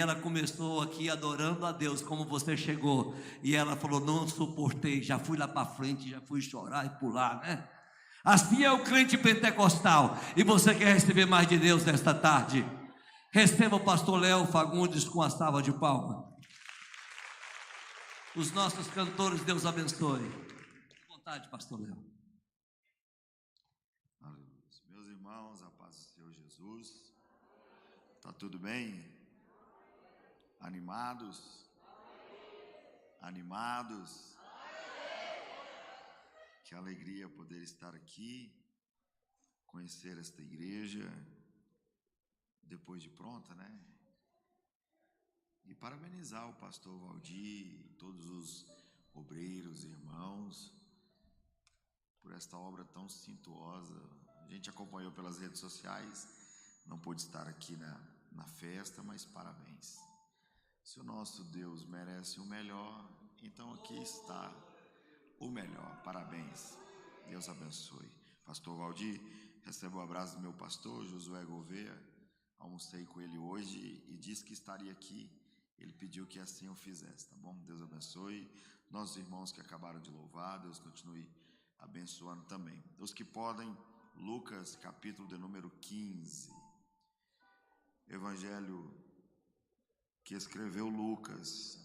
Ela começou aqui adorando a Deus, como você chegou. E ela falou: não suportei, já fui lá para frente, já fui chorar e pular, né? Assim é o crente pentecostal. E você quer receber mais de Deus nesta tarde? Receba o pastor Léo Fagundes com a salva de palmas. Os nossos cantores, Deus abençoe. À vontade, pastor Léo. Aleluia. Meus irmãos, a paz do Senhor Jesus. Tá tudo bem? Animados? Animados? Que alegria poder estar aqui, conhecer esta igreja, depois de pronta, né? E parabenizar o pastor Valdir, todos os obreiros, irmãos, por esta obra tão cintuosa. A gente acompanhou pelas redes sociais, não pôde estar aqui na festa, mas parabéns. Se o nosso Deus merece o melhor, então aqui está o melhor. Parabéns. Deus abençoe. Pastor Valdir, receba o abraço do meu pastor, Josué Gouveia. Almocei com ele hoje e disse que estaria aqui. Ele pediu que assim eu fizesse, tá bom? Deus abençoe. Nossos irmãos que acabaram de louvar, Deus continue abençoando também. Os que podem, Lucas, capítulo de número 15. Evangelho que escreveu Lucas,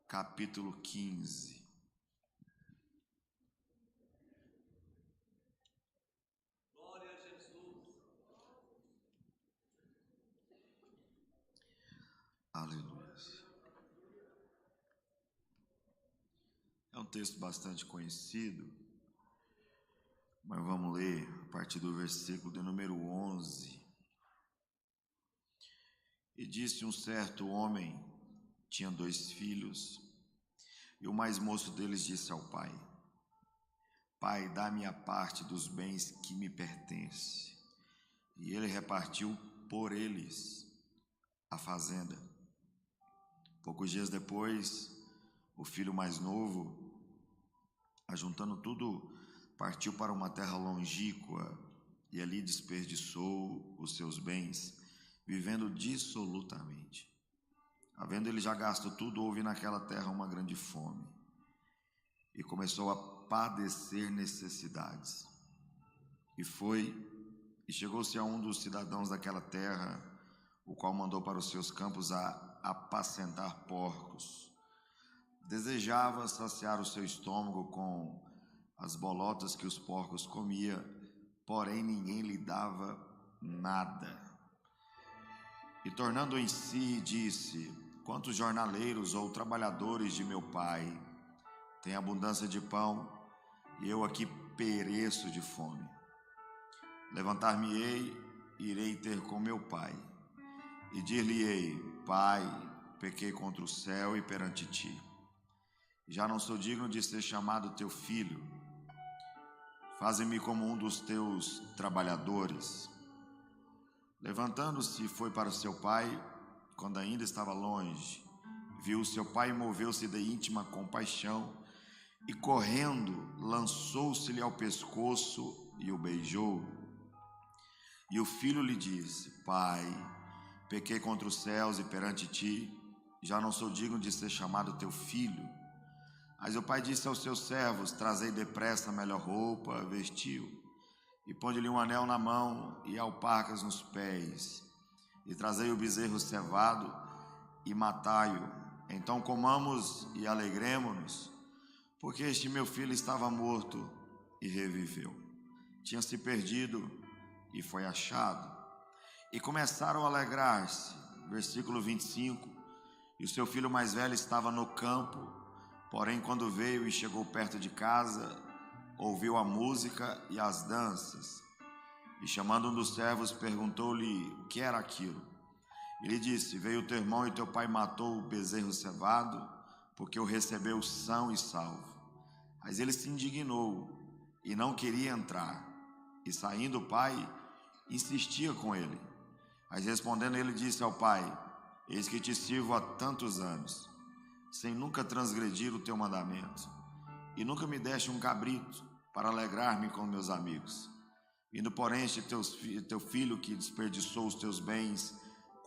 capítulo 15. Glória a Jesus. Aleluia. É um texto bastante conhecido, mas vamos ler a partir do versículo de número 11. E disse: um certo homem tinha 2 filhos, e o mais moço deles disse ao pai: Pai, dá-me a parte dos bens que me pertence. E ele repartiu por eles a fazenda. Poucos dias depois, o filho mais novo, ajuntando tudo, partiu para uma terra longínqua e ali desperdiçou os seus bens, vivendo dissolutamente. Havendo ele já gasto tudo, houve naquela terra uma grande fome, e começou a padecer necessidades. E chegou-se a um dos cidadãos daquela terra, o qual mandou para os seus campos a apacentar porcos. Desejava saciar o seu estômago com as bolotas que os porcos comia, porém ninguém lhe dava nada. E tornando em si, disse: quantos jornaleiros ou trabalhadores de meu pai têm abundância de pão, e eu aqui pereço de fome. Levantar-me-ei, irei ter com meu pai, e dir-lhe-ei: Pai, pequei contra o céu e perante ti. Já não sou digno de ser chamado teu filho. Faze-me como um dos teus trabalhadores. Levantando-se, foi para seu pai. Quando ainda estava longe, viu seu pai e moveu-se de íntima compaixão, e correndo, lançou-se-lhe ao pescoço e o beijou. E o filho lhe disse: Pai, pequei contra os céus e perante ti, já não sou digno de ser chamado teu filho. Mas o pai disse aos seus servos: trazei depressa a melhor roupa, vestiu, e ponde-lhe um anel na mão e alparcas nos pés, e trazei o bezerro cevado e matai-o. Então comamos e alegremo-nos, porque este meu filho estava morto e reviveu, tinha se perdido e foi achado. E começaram a alegrar-se. Versículo 25. E o seu filho mais velho estava no campo, porém quando veio e chegou perto de casa, ouviu a música e as danças. E chamando um dos servos, perguntou-lhe o que era aquilo. Ele disse: veio teu irmão e teu pai matou o bezerro cevado, porque o recebeu são e salvo. Mas ele se indignou e não queria entrar. E saindo o pai, insistia com ele. Mas respondendo ele, disse ao pai: eis que te sirvo há tantos anos, sem nunca transgredir o teu mandamento, e nunca me deste um cabrito para alegrar-me com meus amigos. Vindo porém este teu filho que desperdiçou os teus bens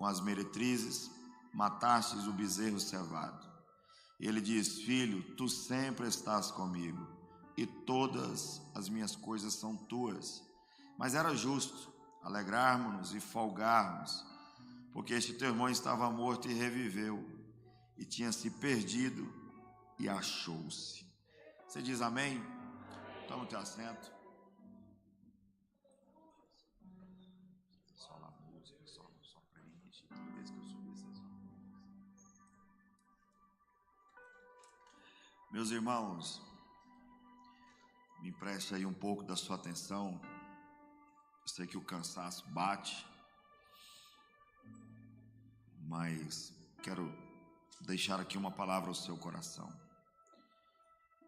com as meretrizes, matastes o bezerro cevado. E ele diz: filho, tu sempre estás comigo, e todas as minhas coisas são tuas. Mas era justo alegrarmos-nos e folgarmos, porque este teu irmão estava morto e reviveu, e tinha se perdido e achou-se. Você diz amém? Toma o teu assento. Só lá a música, só preenche. Toda vez que eu subir, vocês vão. Meus irmãos, me empreste aí um pouco da sua atenção. Eu sei que o cansaço bate, mas quero deixar aqui uma palavra ao seu coração.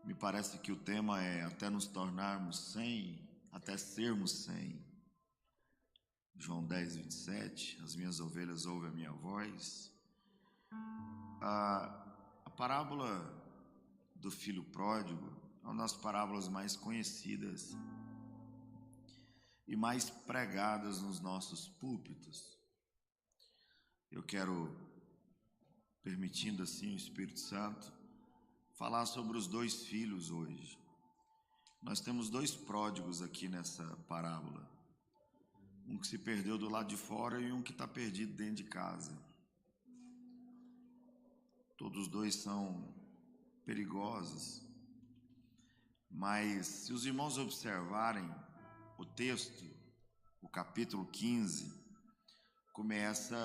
Me parece que o tema é até nos tornarmos 100, até sermos 100. João 10, 27, as minhas ovelhas ouvem a minha voz. A parábola do filho pródigo é uma das parábolas mais conhecidas e mais pregadas nos nossos púlpitos. Eu quero, permitindo assim o Espírito Santo, falar sobre os dois filhos hoje. Nós temos dois pródigos aqui nessa parábola. Um que se perdeu do lado de fora e um que está perdido dentro de casa. Todos os dois são perigosos. Mas se os irmãos observarem o texto, o capítulo 15, começa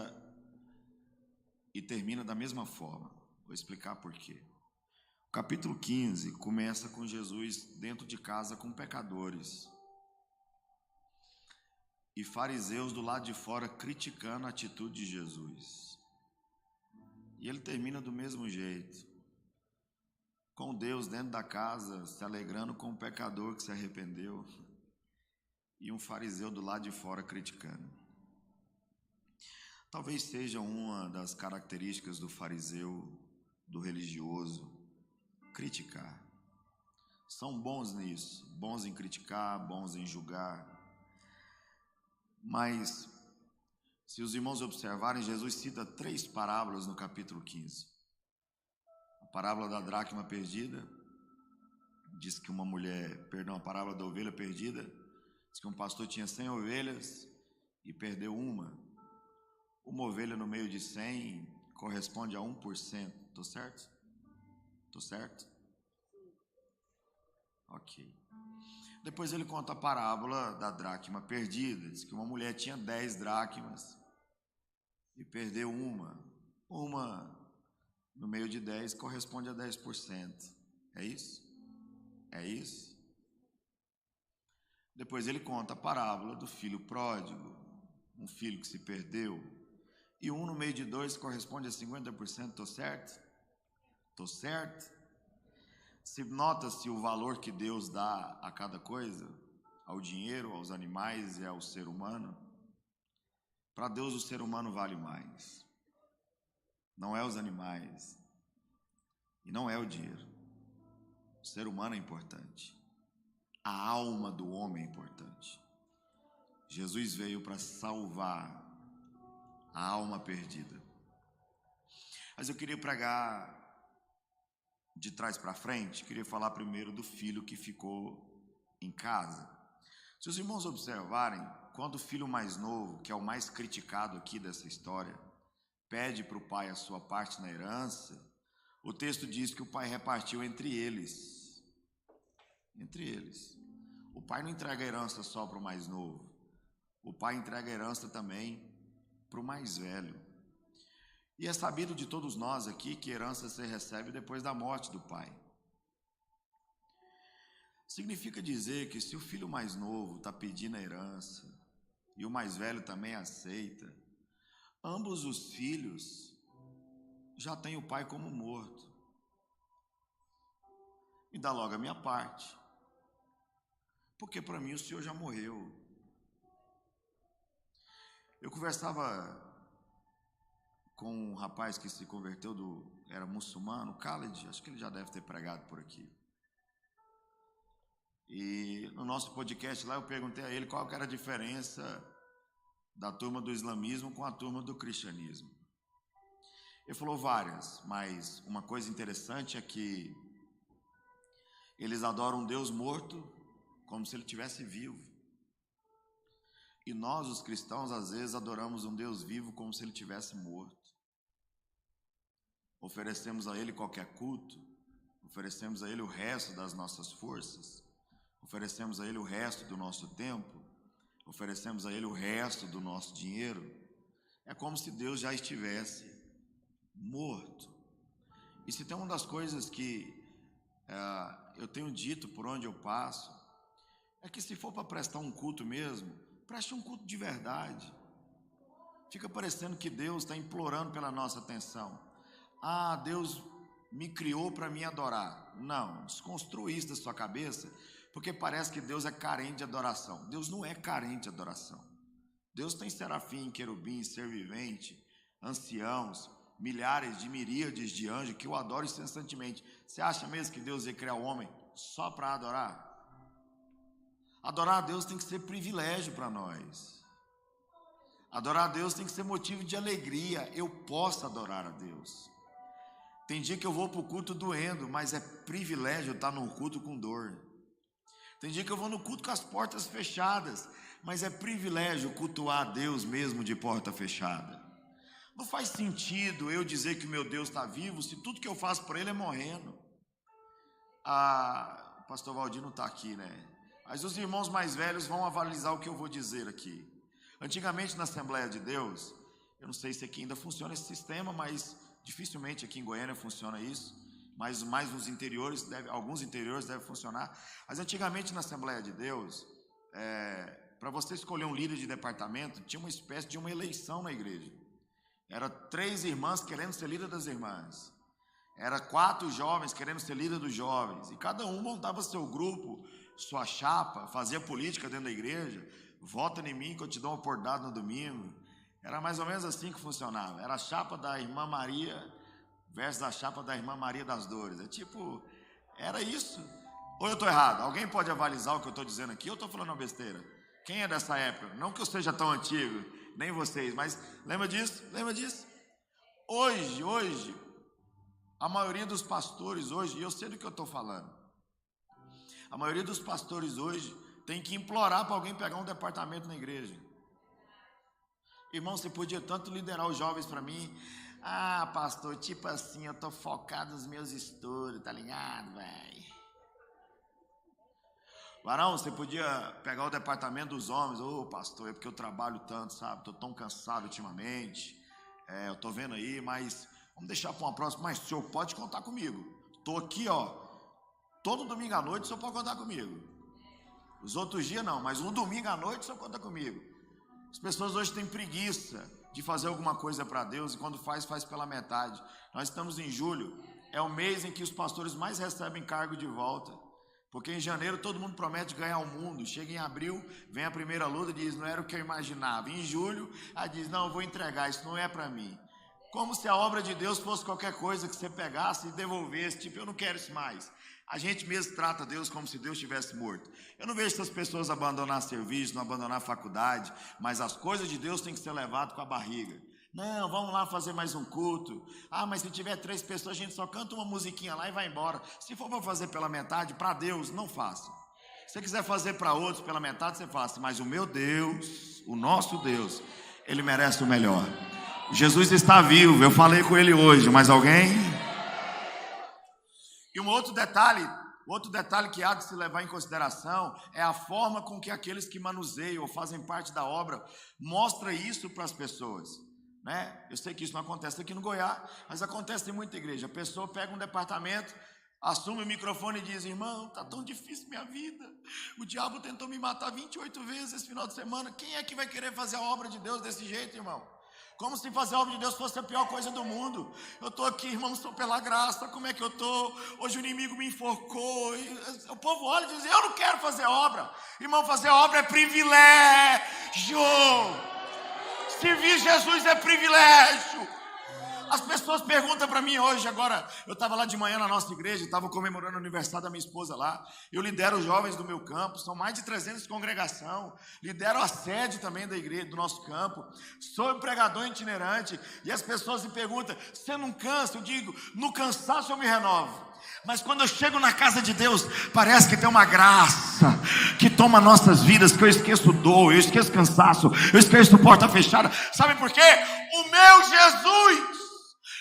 e termina da mesma forma. Vou explicar por quê. O capítulo 15 começa com Jesus dentro de casa com pecadores e fariseus do lado de fora criticando a atitude de Jesus. E ele termina do mesmo jeito, com Deus dentro da casa se alegrando com o pecador que se arrependeu e um fariseu do lado de fora criticando. Talvez seja uma das características do fariseu, do religioso, criticar. São bons nisso, bons em criticar, bons em julgar. Mas, se os irmãos observarem, Jesus cita 3 parábolas no capítulo 15. A parábola da dracma perdida, diz que a parábola da ovelha perdida, diz que um pastor tinha 100 ovelhas e perdeu uma. Uma ovelha no meio de 100 corresponde a 1%. Estou certo? Estou certo? Ok. Depois ele conta a parábola da dracma perdida. Diz que uma mulher tinha 10 dracmas e perdeu uma. Uma no meio de 10 corresponde a 10%. É isso? É isso? Depois ele conta a parábola do filho pródigo. Um filho que se perdeu. E um no meio de 2 corresponde a 50%. Estou certo? Estou certo? Se nota-se o valor que Deus dá a cada coisa, ao dinheiro, aos animais e ao ser humano. Para Deus o ser humano vale mais. Não é os animais e não é o dinheiro. O ser humano é importante. A alma do homem é importante. Jesus veio para salvar a alma perdida. Mas eu queria pregar de trás para frente. Queria falar primeiro do filho que ficou em casa. Se os irmãos observarem, quando o filho mais novo, que é o mais criticado aqui dessa história, pede para o pai a sua parte na herança, o texto diz que o pai repartiu entre eles. Entre eles. O pai não entrega a herança só para o mais novo. O pai entrega a herança também para o mais velho. E é sabido de todos nós aqui que herança se recebe depois da morte do pai. Significa dizer que se o filho mais novo está pedindo a herança e o mais velho também aceita, ambos os filhos já têm o pai como morto. Me dá logo a minha parte, porque para mim o senhor já morreu. Eu conversava com um rapaz que se converteu, era muçulmano, Khaled, acho que ele já deve ter pregado por aqui. E no nosso podcast lá eu perguntei a ele qual que era a diferença da turma do islamismo com a turma do cristianismo. Ele falou várias, mas uma coisa interessante é que eles adoram um Deus morto como se ele estivesse vivo. E nós, os cristãos, às vezes adoramos um Deus vivo como se ele estivesse morto. Oferecemos a ele qualquer culto, oferecemos a ele o resto das nossas forças, oferecemos a ele o resto do nosso tempo, oferecemos a ele o resto do nosso dinheiro. É como se Deus já estivesse morto. E se tem uma das coisas que eu tenho dito por onde eu passo, é que se for para prestar um culto mesmo, preste um culto de verdade. Fica parecendo que Deus está implorando pela nossa atenção. Ah, Deus me criou para me adorar. Não, desconstrua isso da sua cabeça, porque parece que Deus é carente de adoração. Deus não é carente de adoração. Deus tem serafim, querubim, ser vivente, anciãos, milhares de miríades de anjos que o adoram incessantemente. Você acha mesmo que Deus ia criar o homem só para adorar? Adorar a Deus tem que ser privilégio para nós. Adorar a Deus tem que ser motivo de alegria. Eu posso adorar a Deus. Tem dia que eu vou para o culto doendo, mas é privilégio estar no culto com dor. Tem dia que eu vou no culto com as portas fechadas, mas é privilégio cultuar a Deus mesmo de porta fechada. Não faz sentido eu dizer que o meu Deus está vivo se tudo que eu faço por ele é morrendo. O pastor Valdir não está aqui, né? Mas os irmãos mais velhos vão avalizar o que eu vou dizer aqui. Antigamente na Assembleia de Deus, eu não sei se aqui ainda funciona esse sistema, mas dificilmente aqui em Goiânia funciona isso, mas mais nos interiores, alguns interiores devem funcionar. Mas antigamente na Assembleia de Deus, para você escolher um líder de departamento, tinha uma espécie de uma eleição na igreja. Era 3 irmãs querendo ser líder das irmãs. Era 4 jovens querendo ser líder dos jovens. E cada um montava seu grupo, sua chapa, fazia política dentro da igreja. Vota em mim que eu te dou uma oportunidade no domingo. Era mais ou menos assim que funcionava. Era a chapa da irmã Maria versus a chapa da irmã Maria das Dores. Era isso. Ou eu estou errado? Alguém pode avalizar o que eu estou dizendo aqui? Eu estou falando uma besteira. Quem é dessa época? Não que eu seja tão antigo, nem vocês, mas lembra disso? Lembra disso? Hoje, a maioria dos pastores hoje, e eu sei do que eu estou falando, a maioria dos pastores hoje tem que implorar para alguém pegar um departamento na igreja. Irmão, você podia tanto liderar os jovens para mim. Ah, pastor, tipo assim, eu estou focado nos meus estudos, tá ligado, velho? Varão, você podia pegar o departamento dos homens. Ô, pastor, é porque eu trabalho tanto, sabe? Estou tão cansado ultimamente. Eu estou vendo aí, mas vamos deixar para uma próxima. Mas o senhor pode contar comigo. Estou aqui, todo domingo à noite o senhor pode contar comigo. Os outros dias não, mas um domingo à noite o senhor conta comigo. As pessoas hoje têm preguiça de fazer alguma coisa para Deus, e quando faz pela metade. Nós estamos em julho, é o mês em que os pastores mais recebem cargo de volta, porque em janeiro todo mundo promete ganhar o mundo, chega em abril, vem a primeira luta e diz, não era o que eu imaginava. Em julho, diz, não, eu vou entregar, isso não é para mim. Como se a obra de Deus fosse qualquer coisa que você pegasse e devolvesse, eu não quero isso mais. A gente mesmo trata Deus como se Deus estivesse morto. Eu não vejo essas pessoas abandonar serviço, não abandonar a faculdade, mas as coisas de Deus têm que ser levadas com a barriga. Não, vamos lá fazer mais um culto. Mas se tiver 3 pessoas, a gente só canta uma musiquinha lá e vai embora. Se for para fazer pela metade, para Deus, não faça. Se você quiser fazer para outros pela metade, você faça. Mas o meu Deus, o nosso Deus, Ele merece o melhor. Jesus está vivo, eu falei com Ele hoje, mas alguém... E um outro detalhe que há de se levar em consideração é a forma com que aqueles que manuseiam ou fazem parte da obra mostra isso para as pessoas, né? Eu sei que isso não acontece aqui no Goiás, mas acontece em muita igreja. A pessoa pega um departamento, assume o microfone e diz, irmão, está tão difícil minha vida, o diabo tentou me matar 28 vezes esse final de semana, quem é que vai querer fazer a obra de Deus desse jeito, irmão? Como se fazer a obra de Deus fosse a pior coisa do mundo. Eu estou aqui, irmãos, estou pela graça, como é que eu estou? Hoje o inimigo me enforcou. O povo olha e diz, eu não quero fazer obra. Irmão, fazer obra é privilégio. Servir Jesus é privilégio. As pessoas pessoas perguntam para mim hoje, agora, eu estava lá de manhã na nossa igreja, estava comemorando o aniversário da minha esposa lá, eu lidero os jovens do meu campo, são mais de 300 congregação, lidero a sede também da igreja, do nosso campo, sou pregador itinerante, e as pessoas me perguntam, você não cansa? Eu digo, no cansaço eu me renovo. Mas quando eu chego na casa de Deus, parece que tem uma graça que toma nossas vidas, que eu esqueço dor, eu esqueço cansaço, eu esqueço porta fechada. Sabe por quê? O meu Jesus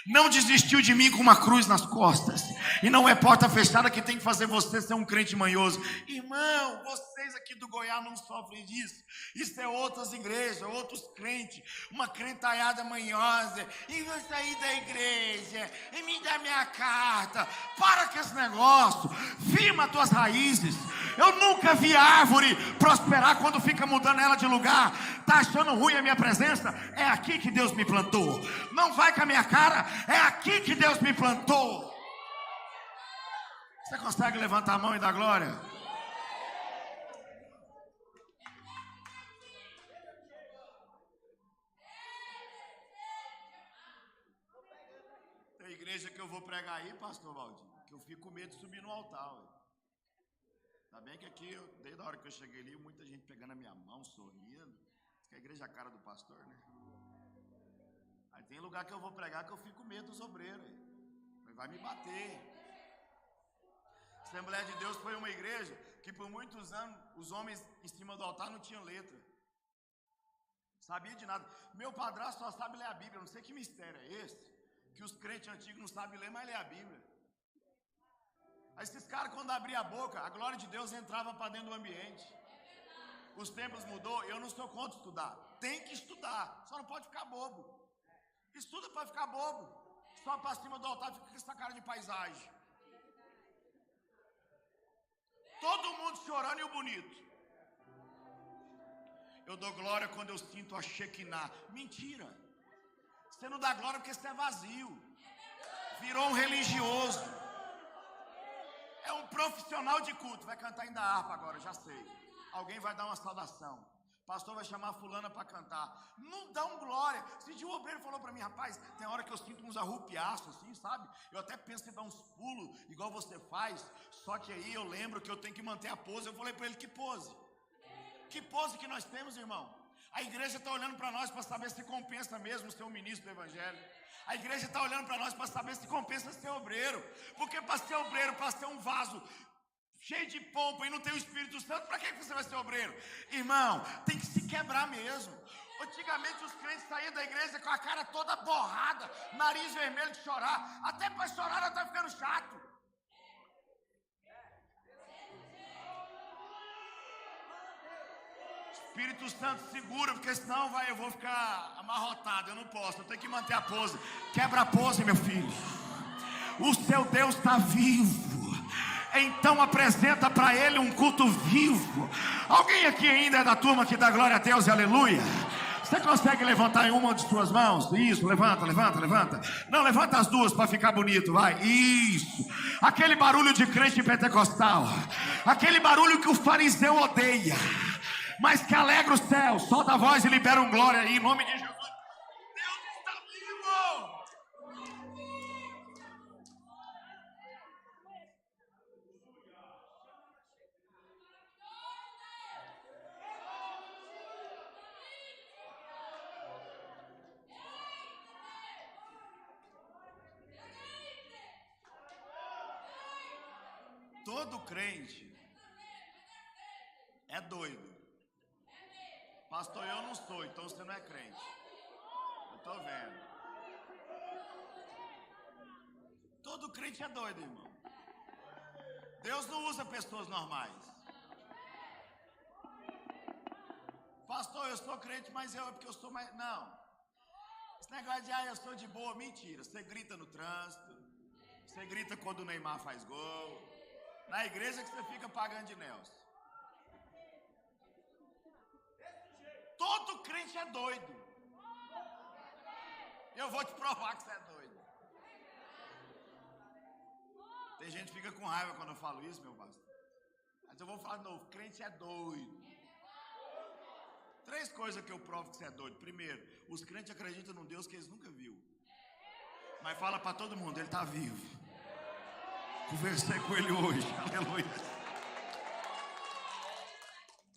não desistiu de mim com uma cruz nas costas. E não é porta fechada que tem que fazer você ser um crente manhoso. Irmão, vocês aqui do Goiás não sofrem disso. Isso é outras igrejas, outros crentes. Uma crentalhada manhosa. E vou sair da igreja. E me dá minha carta. Para com esse negócio. Firma as tuas raízes. Eu nunca vi árvore prosperar quando fica mudando ela de lugar. Tá achando ruim a minha presença? É aqui que Deus me plantou. Não vai com a minha cara. É aqui que Deus me plantou. Você consegue levantar a mão e dar glória? Tem igreja que eu vou pregar aí, pastor Valdir, que eu fico com medo de subir no altar. Tá bem que aqui, desde a hora que eu cheguei ali, muita gente pegando a minha mão, sorrindo. Que a igreja é a cara do pastor, né? Aí tem lugar que eu vou pregar que eu fico com medo dos obreiros. Vai me bater. Assembleia de Deus foi uma igreja que por muitos anos os homens em cima do altar não tinham letra. Sabia de nada. Meu padrasto só sabe ler a Bíblia. Eu não sei que mistério é esse, que os crentes antigos não sabem ler, mas ler a Bíblia. Aí esses caras, quando abriam a boca, a glória de Deus entrava para dentro do ambiente. Os tempos mudou. Eu não sou contra estudar. Tem que estudar. Só não pode ficar bobo. Estuda para ficar bobo. Só para cima do altar fica com essa cara de paisagem. Todo mundo chorando e o bonito. Eu dou glória quando eu sinto a Shekinah. Mentira. Você não dá glória porque você é vazio. Virou um religioso. É um profissional de culto. Vai cantar ainda harpa agora, já sei. Alguém vai dar uma saudação. O pastor vai chamar a fulana para cantar. Não dá glória. Esse dia o obreiro falou para mim, rapaz, tem hora que eu sinto uns arrupiaços assim, sabe? Eu até penso em dar uns pulos, igual você faz. Só que aí eu lembro que eu tenho que manter a pose. Eu falei para ele, que pose? Que pose que nós temos, irmão? A igreja está olhando para nós para saber se compensa mesmo ser um ministro do evangelho. A igreja está olhando para nós para saber se compensa ser obreiro. Porque para ser obreiro, para ser um vaso cheio de pompa e não tem o Espírito Santo, para que você vai ser obreiro? Irmão, tem que se quebrar mesmo. Antigamente os crentes saíam da igreja com a cara toda borrada, nariz vermelho de chorar. Até para chorar já está ficando chato. Espírito Santo segura, porque senão eu vou ficar amarrotado. Eu não posso, eu tenho que manter a pose. Quebra a pose, meu filho. O seu Deus está vivo. Então apresenta para ele um culto vivo. Alguém aqui ainda é da turma que dá glória a Deus e aleluia? Você consegue levantar em uma de suas mãos? Isso, levanta. Não, levanta as duas para ficar bonito, vai. Isso. Aquele barulho de crente pentecostal. Aquele barulho que o fariseu odeia, mas que alegra o céu. Solta a voz e libera um glória aí, em nome de Jesus. Deus está vivo. Todo crente é doido. Pastor, eu não sou, então você não é crente. Eu estou vendo. Todo crente é doido, irmão. Deus não usa pessoas normais. Pastor, eu sou crente, mas é porque eu sou mais... Não. Esse negócio de, eu sou de boa, mentira. Você grita no trânsito. Você grita quando o Neymar faz gol. Na igreja que você fica pagando de Nelson. Todo crente é doido. Eu vou te provar que você é doido. Tem gente que fica com raiva quando eu falo isso, meu pastor. Mas eu vou falar de novo, crente é doido. 3 coisas que eu provo que você é doido. Primeiro, os crentes acreditam num Deus que eles nunca viram. Mas fala para todo mundo, ele está vivo. Conversei com ele hoje. Aleluia.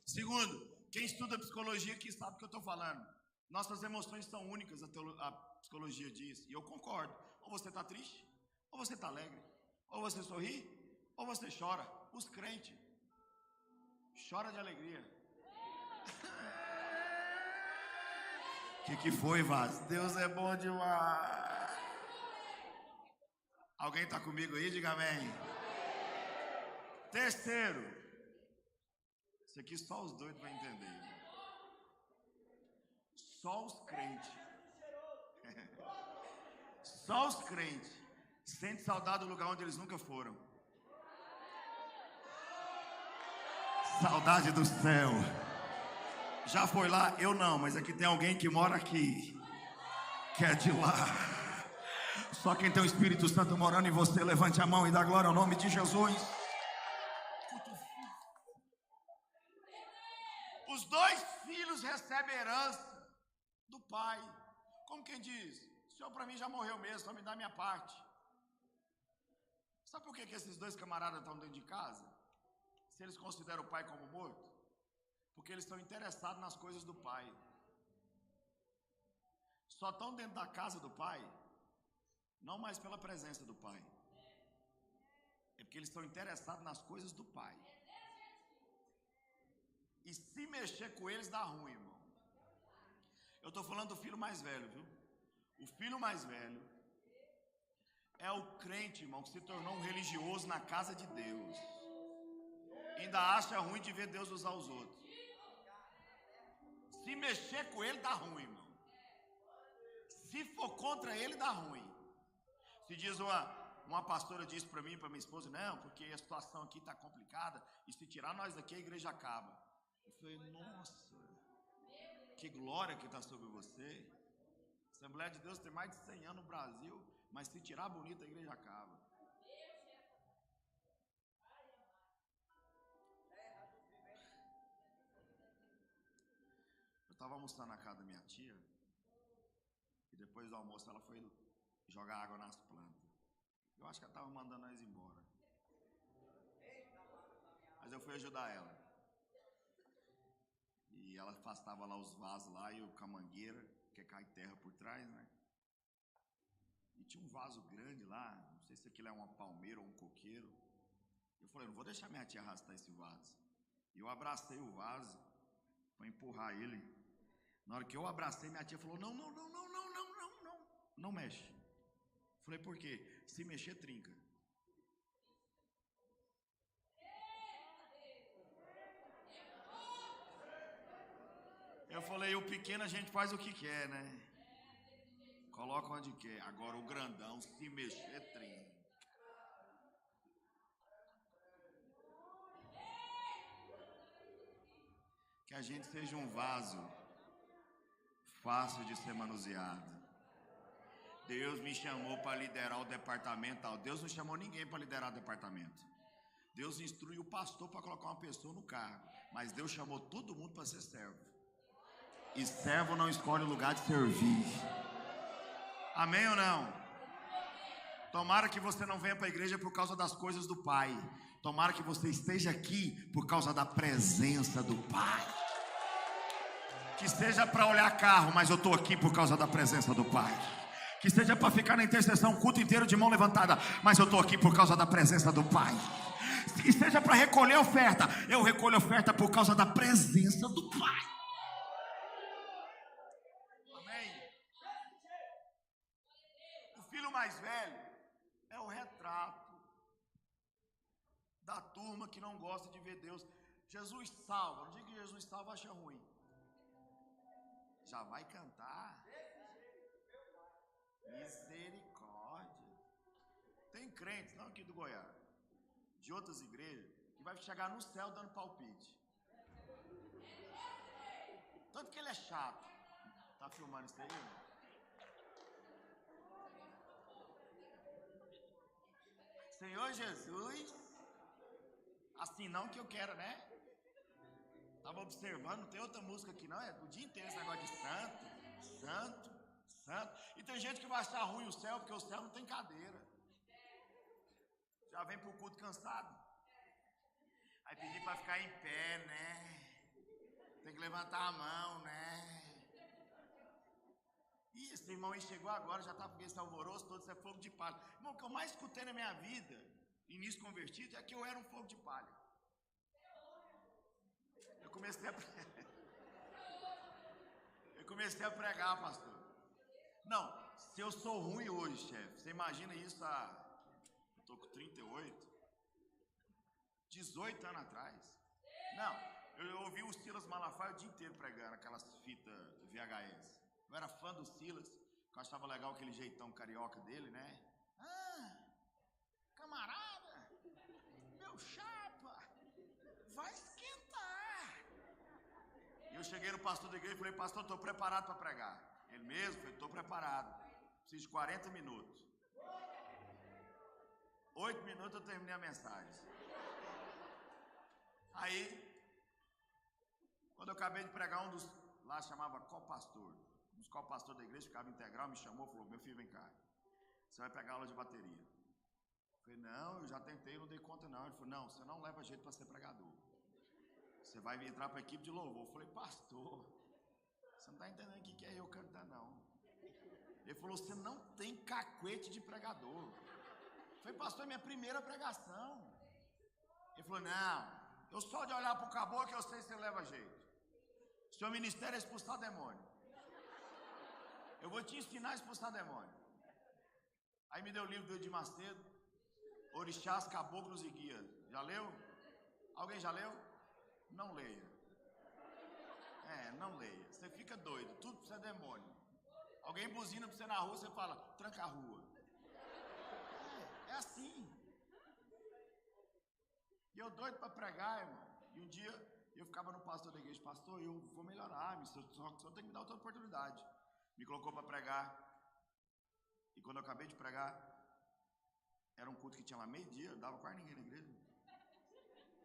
Segundo, quem estuda psicologia aqui sabe o que eu estou falando. Nossas emoções são únicas, a psicologia diz. E eu concordo. Ou você está triste, ou você está alegre. Ou você sorri, ou você chora. Os crentes choram de alegria. Que foi, Vaz? Deus é bom demais. Alguém está comigo aí? Diga amém. Terceiro, isso aqui só os doidos vão entender. Só os crentes. Só os crentes sentem saudade do lugar onde eles nunca foram. Saudade do céu. Já foi lá? Eu não, mas aqui tem alguém que mora aqui, que é de lá. Só quem tem o Espírito Santo morando em você, levante a mão e dá glória ao nome de Jesus. Os dois filhos recebem herança do pai. Como quem diz, o senhor para mim já morreu mesmo, só me dá a minha parte. Sabe por que esses dois camaradas estão dentro de casa? Se eles consideram o pai como morto? Porque eles estão interessados nas coisas do pai. Só estão dentro da casa do pai, não mais pela presença do pai. É porque eles estão interessados nas coisas do pai. E se mexer com eles dá ruim, irmão. Eu estou falando do filho mais velho, viu? O filho mais velho é o crente, irmão, que se tornou um religioso na casa de Deus. Ainda acha ruim de ver Deus usar os outros. Se mexer com ele dá ruim, irmão. Se for contra ele dá ruim. Se diz uma pastora disse para mim e para minha esposa, não, porque a situação aqui está complicada e se tirar nós daqui a igreja acaba. Eu falei, nossa, que glória que está sobre você. A Assembleia de Deus tem mais de 100 anos no Brasil, mas se tirar bonita a igreja acaba. Eu estava almoçando na casa da minha tia e depois do almoço ela foi jogar água nas plantas. Eu acho que ela estava mandando nós embora. Mas eu fui ajudar ela. E ela afastava lá os vasos lá e com a mangueira, que cai terra por trás, né? E tinha um vaso grande lá, não sei se aquilo é uma palmeira ou um coqueiro. Eu falei, não vou deixar minha tia arrastar esse vaso. E eu abracei o vaso para empurrar ele. Na hora que eu abracei, minha tia falou, não mexe. Falei, por quê? Se mexer, trinca. Eu falei, o pequeno a gente faz o que quer, né? Coloca onde quer. Agora o grandão, se mexer, trinca. Que a gente seja um vaso fácil de ser manuseado. Deus me chamou para liderar o departamento tal. Deus não chamou ninguém para liderar o departamento. Deus instruiu o pastor para colocar uma pessoa no cargo. Mas Deus chamou todo mundo para ser servo. E servo não escolhe o lugar de servir. Amém ou não? Tomara que você não venha para a igreja por causa das coisas do Pai. Tomara que você esteja aqui por causa da presença do Pai. Que seja para olhar carro, mas eu estou aqui por causa da presença do Pai. Que seja para ficar na intercessão o culto inteiro de mão levantada, mas eu estou aqui por causa da presença do Pai. Que seja para recolher oferta, eu recolho oferta por causa da presença do Pai. Amém? O filho mais velho é o retrato da turma que não gosta de ver Deus. Jesus salva, não diga que Jesus salva, acha ruim. Já vai cantar. Misericórdia. Tem crentes, não aqui do Goiás, de outras igrejas, que vai chegar no céu dando palpite. Tanto que ele é chato. Tá filmando isso aí, irmão? Senhor Jesus, assim não que eu quero, né? Tava observando, não tem outra música aqui não, é o dia inteiro esse negócio de santo, santo, Santo. E tem gente que vai achar ruim o céu, porque o céu não tem cadeira. Já vem pro culto cansado. Aí pedir para ficar em pé, né? Tem que levantar a mão, né? E esse irmão aí chegou agora, já está com esse alvoroço todo, isso é fogo de palha. Irmão, o que eu mais escutei na minha vida, início convertido, é que eu era um fogo de palha. Eu comecei a pregar, pastor. Não, se eu sou ruim hoje, chefe, você imagina isso eu estou com 38, 18 anos atrás. Não, eu ouvi o Silas Malafaia o dia inteiro pregando aquelas fitas VHS. Eu era fã do Silas, que eu achava legal aquele jeitão carioca dele, né? Camarada, meu chapa, vai esquentar. E eu cheguei no pastor da igreja e falei, pastor, estou preparado para pregar. Ele mesmo, falei, estou preparado, preciso de 40 minutos. 8 minutos eu terminei a mensagem. Aí, quando eu acabei de pregar, um dos lá chamava copastor. Um dos copastores da igreja ficava integral, me chamou e falou, meu filho, vem cá, você vai pegar aula de bateria. Eu falei, não, eu já tentei, não dei conta não. Ele falou, não, você não leva jeito para ser pregador. Você vai entrar para a equipe de louvor. Eu falei, pastor, você não está entendendo o que é eu cantar não. Ele falou, você não tem cacuete de pregador. Eu falei, pastor, é minha primeira pregação. Ele falou, não, eu só de olhar para o caboclo eu sei se você leva jeito. Seu ministério é expulsar demônio. Eu vou te ensinar a expulsar demônio. Aí me deu o livro do Edir Macedo, Orixás, Caboclos e Guias. Já leu? Alguém já leu? Não leia. Não leia. Você fica doido, tudo pra você é demônio. Alguém buzina pra você na rua, você fala, tranca a rua. É assim. E eu doido para pregar, irmão. E um dia eu ficava no pastor da igreja, pastor, eu vou melhorar, só tem que me dar outra oportunidade. Me colocou para pregar. E quando eu acabei de pregar, era um culto que tinha lá meio-dia, não dava quase ninguém na igreja.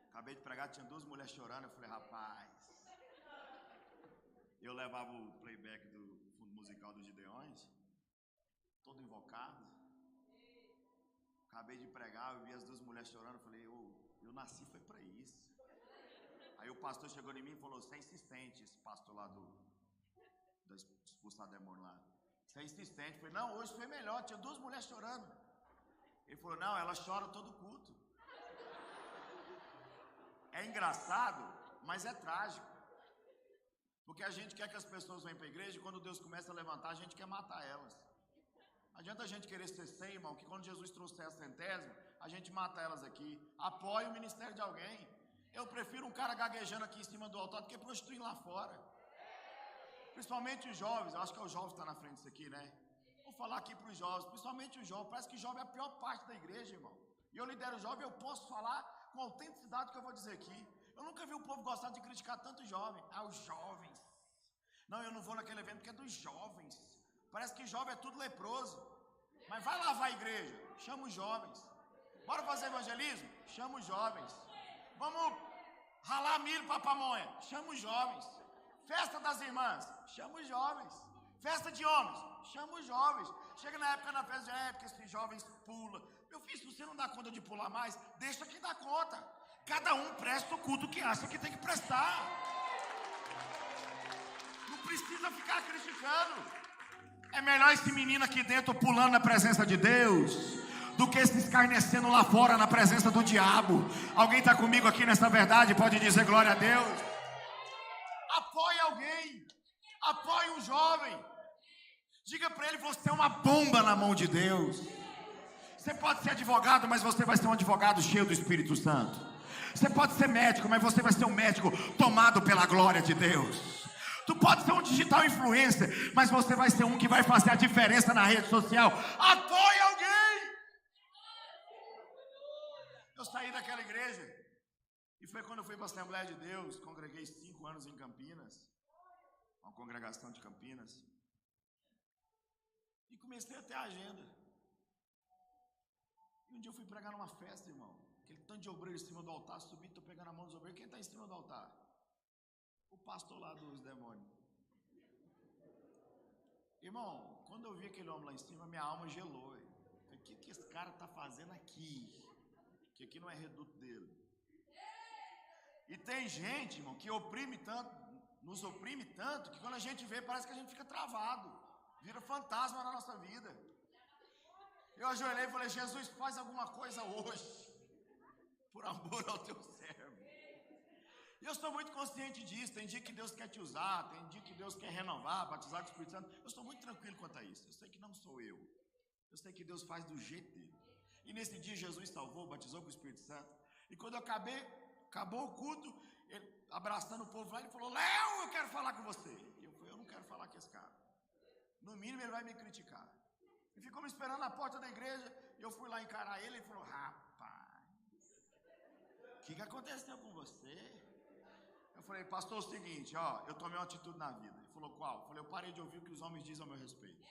Acabei de pregar, tinha 2 mulheres chorando. Eu falei, rapaz. Eu levava o playback do fundo musical dos Gideões, todo invocado. Acabei de pregar, eu vi as 2 mulheres chorando. Eu falei, eu nasci foi para isso. Aí o pastor chegou em mim e falou, você é insistente, esse pastor lá da expulsar demônio lá. Você é insistente. Eu falei, não, hoje foi melhor, tinha 2 mulheres chorando. Ele falou, não, ela chora todo culto. É engraçado, mas é trágico. Porque a gente quer que as pessoas venham para a igreja e quando Deus começa a levantar, a gente quer matar elas. Adianta a gente querer ser 100, irmão, que quando Jesus trouxer a 100ª, a gente mata elas aqui. Apoia o ministério de alguém. Eu prefiro um cara gaguejando aqui em cima do altar do que prostituindo lá fora. Principalmente os jovens, eu acho que é o jovem que está na frente disso aqui, né? Vou falar aqui para os jovens, principalmente os jovens. Parece que jovem é a pior parte da igreja, irmão. E eu lidero o jovem, eu posso falar com autenticidade o que eu vou dizer aqui. Eu nunca vi o povo gostar de criticar tanto jovem. Os jovens. Não, eu não vou naquele evento porque é dos jovens. Parece que jovem é tudo leproso. Mas vai lavar a igreja, chama os jovens. Bora fazer evangelismo? Chama os jovens. Vamos ralar milho para pamonha? Chama os jovens. Festa das irmãs? Chama os jovens. Festa de homens? Chama os jovens. Chega na época da festa, porque esses jovens pulam. Meu filho, se você não dá conta de pular mais, deixa quem dá conta. Cada um presta o culto que acha que tem que prestar. Não precisa ficar criticando. É melhor esse menino aqui dentro pulando na presença de Deus do que esse escarnecendo lá fora na presença do diabo. Alguém está comigo aqui nessa verdade? Pode dizer glória a Deus. Apoie alguém. Apoie um jovem. Diga para ele, você é uma bomba na mão de Deus. Você pode ser advogado, mas você vai ser um advogado cheio do Espírito Santo. Você pode ser médico, mas você vai ser um médico tomado pela glória de Deus. Tu pode ser um digital influencer, mas você vai ser um que vai fazer a diferença na rede social. Apoie alguém. Eu saí daquela igreja e foi quando eu fui para a Assembleia de Deus. Congreguei 5 anos em Campinas, uma congregação de Campinas, e comecei a ter a agenda. E um dia eu fui pregar numa festa, irmão. Aquele tanto de obreiro em cima do altar, subi, estou pegando a mão dos obreiros. Quem está em cima do altar? O pastor lá dos demônios. Irmão, quando eu vi aquele homem lá em cima, minha alma gelou. O que esse cara está fazendo aqui? Que aqui não é reduto dele. E tem gente, irmão, que oprime tanto, nos oprime tanto, que quando a gente vê, parece que a gente fica travado. Vira fantasma na nossa vida. Eu ajoelhei e falei: Jesus, faz alguma coisa hoje, por amor ao teu servo. E eu estou muito consciente disso. Tem dia que Deus quer te usar, tem dia que Deus quer renovar, batizar com o Espírito Santo. Eu estou muito tranquilo quanto a isso. Eu sei que não sou eu. Eu sei que Deus faz do jeito dele. E nesse dia Jesus salvou, batizou com o Espírito Santo. E quando eu acabou o culto, ele abraçando o povo lá, ele falou: Léo, eu quero falar com você. E eu falei: eu não quero falar com esse cara. No mínimo ele vai me criticar. E ficou me esperando na porta da igreja. E eu fui lá encarar ele e falou: rapaz, o que aconteceu com você? Eu falei: pastor, é o seguinte, ó, eu tomei uma atitude na vida. Ele falou: qual? Eu falei: eu parei de ouvir o que os homens dizem ao meu respeito.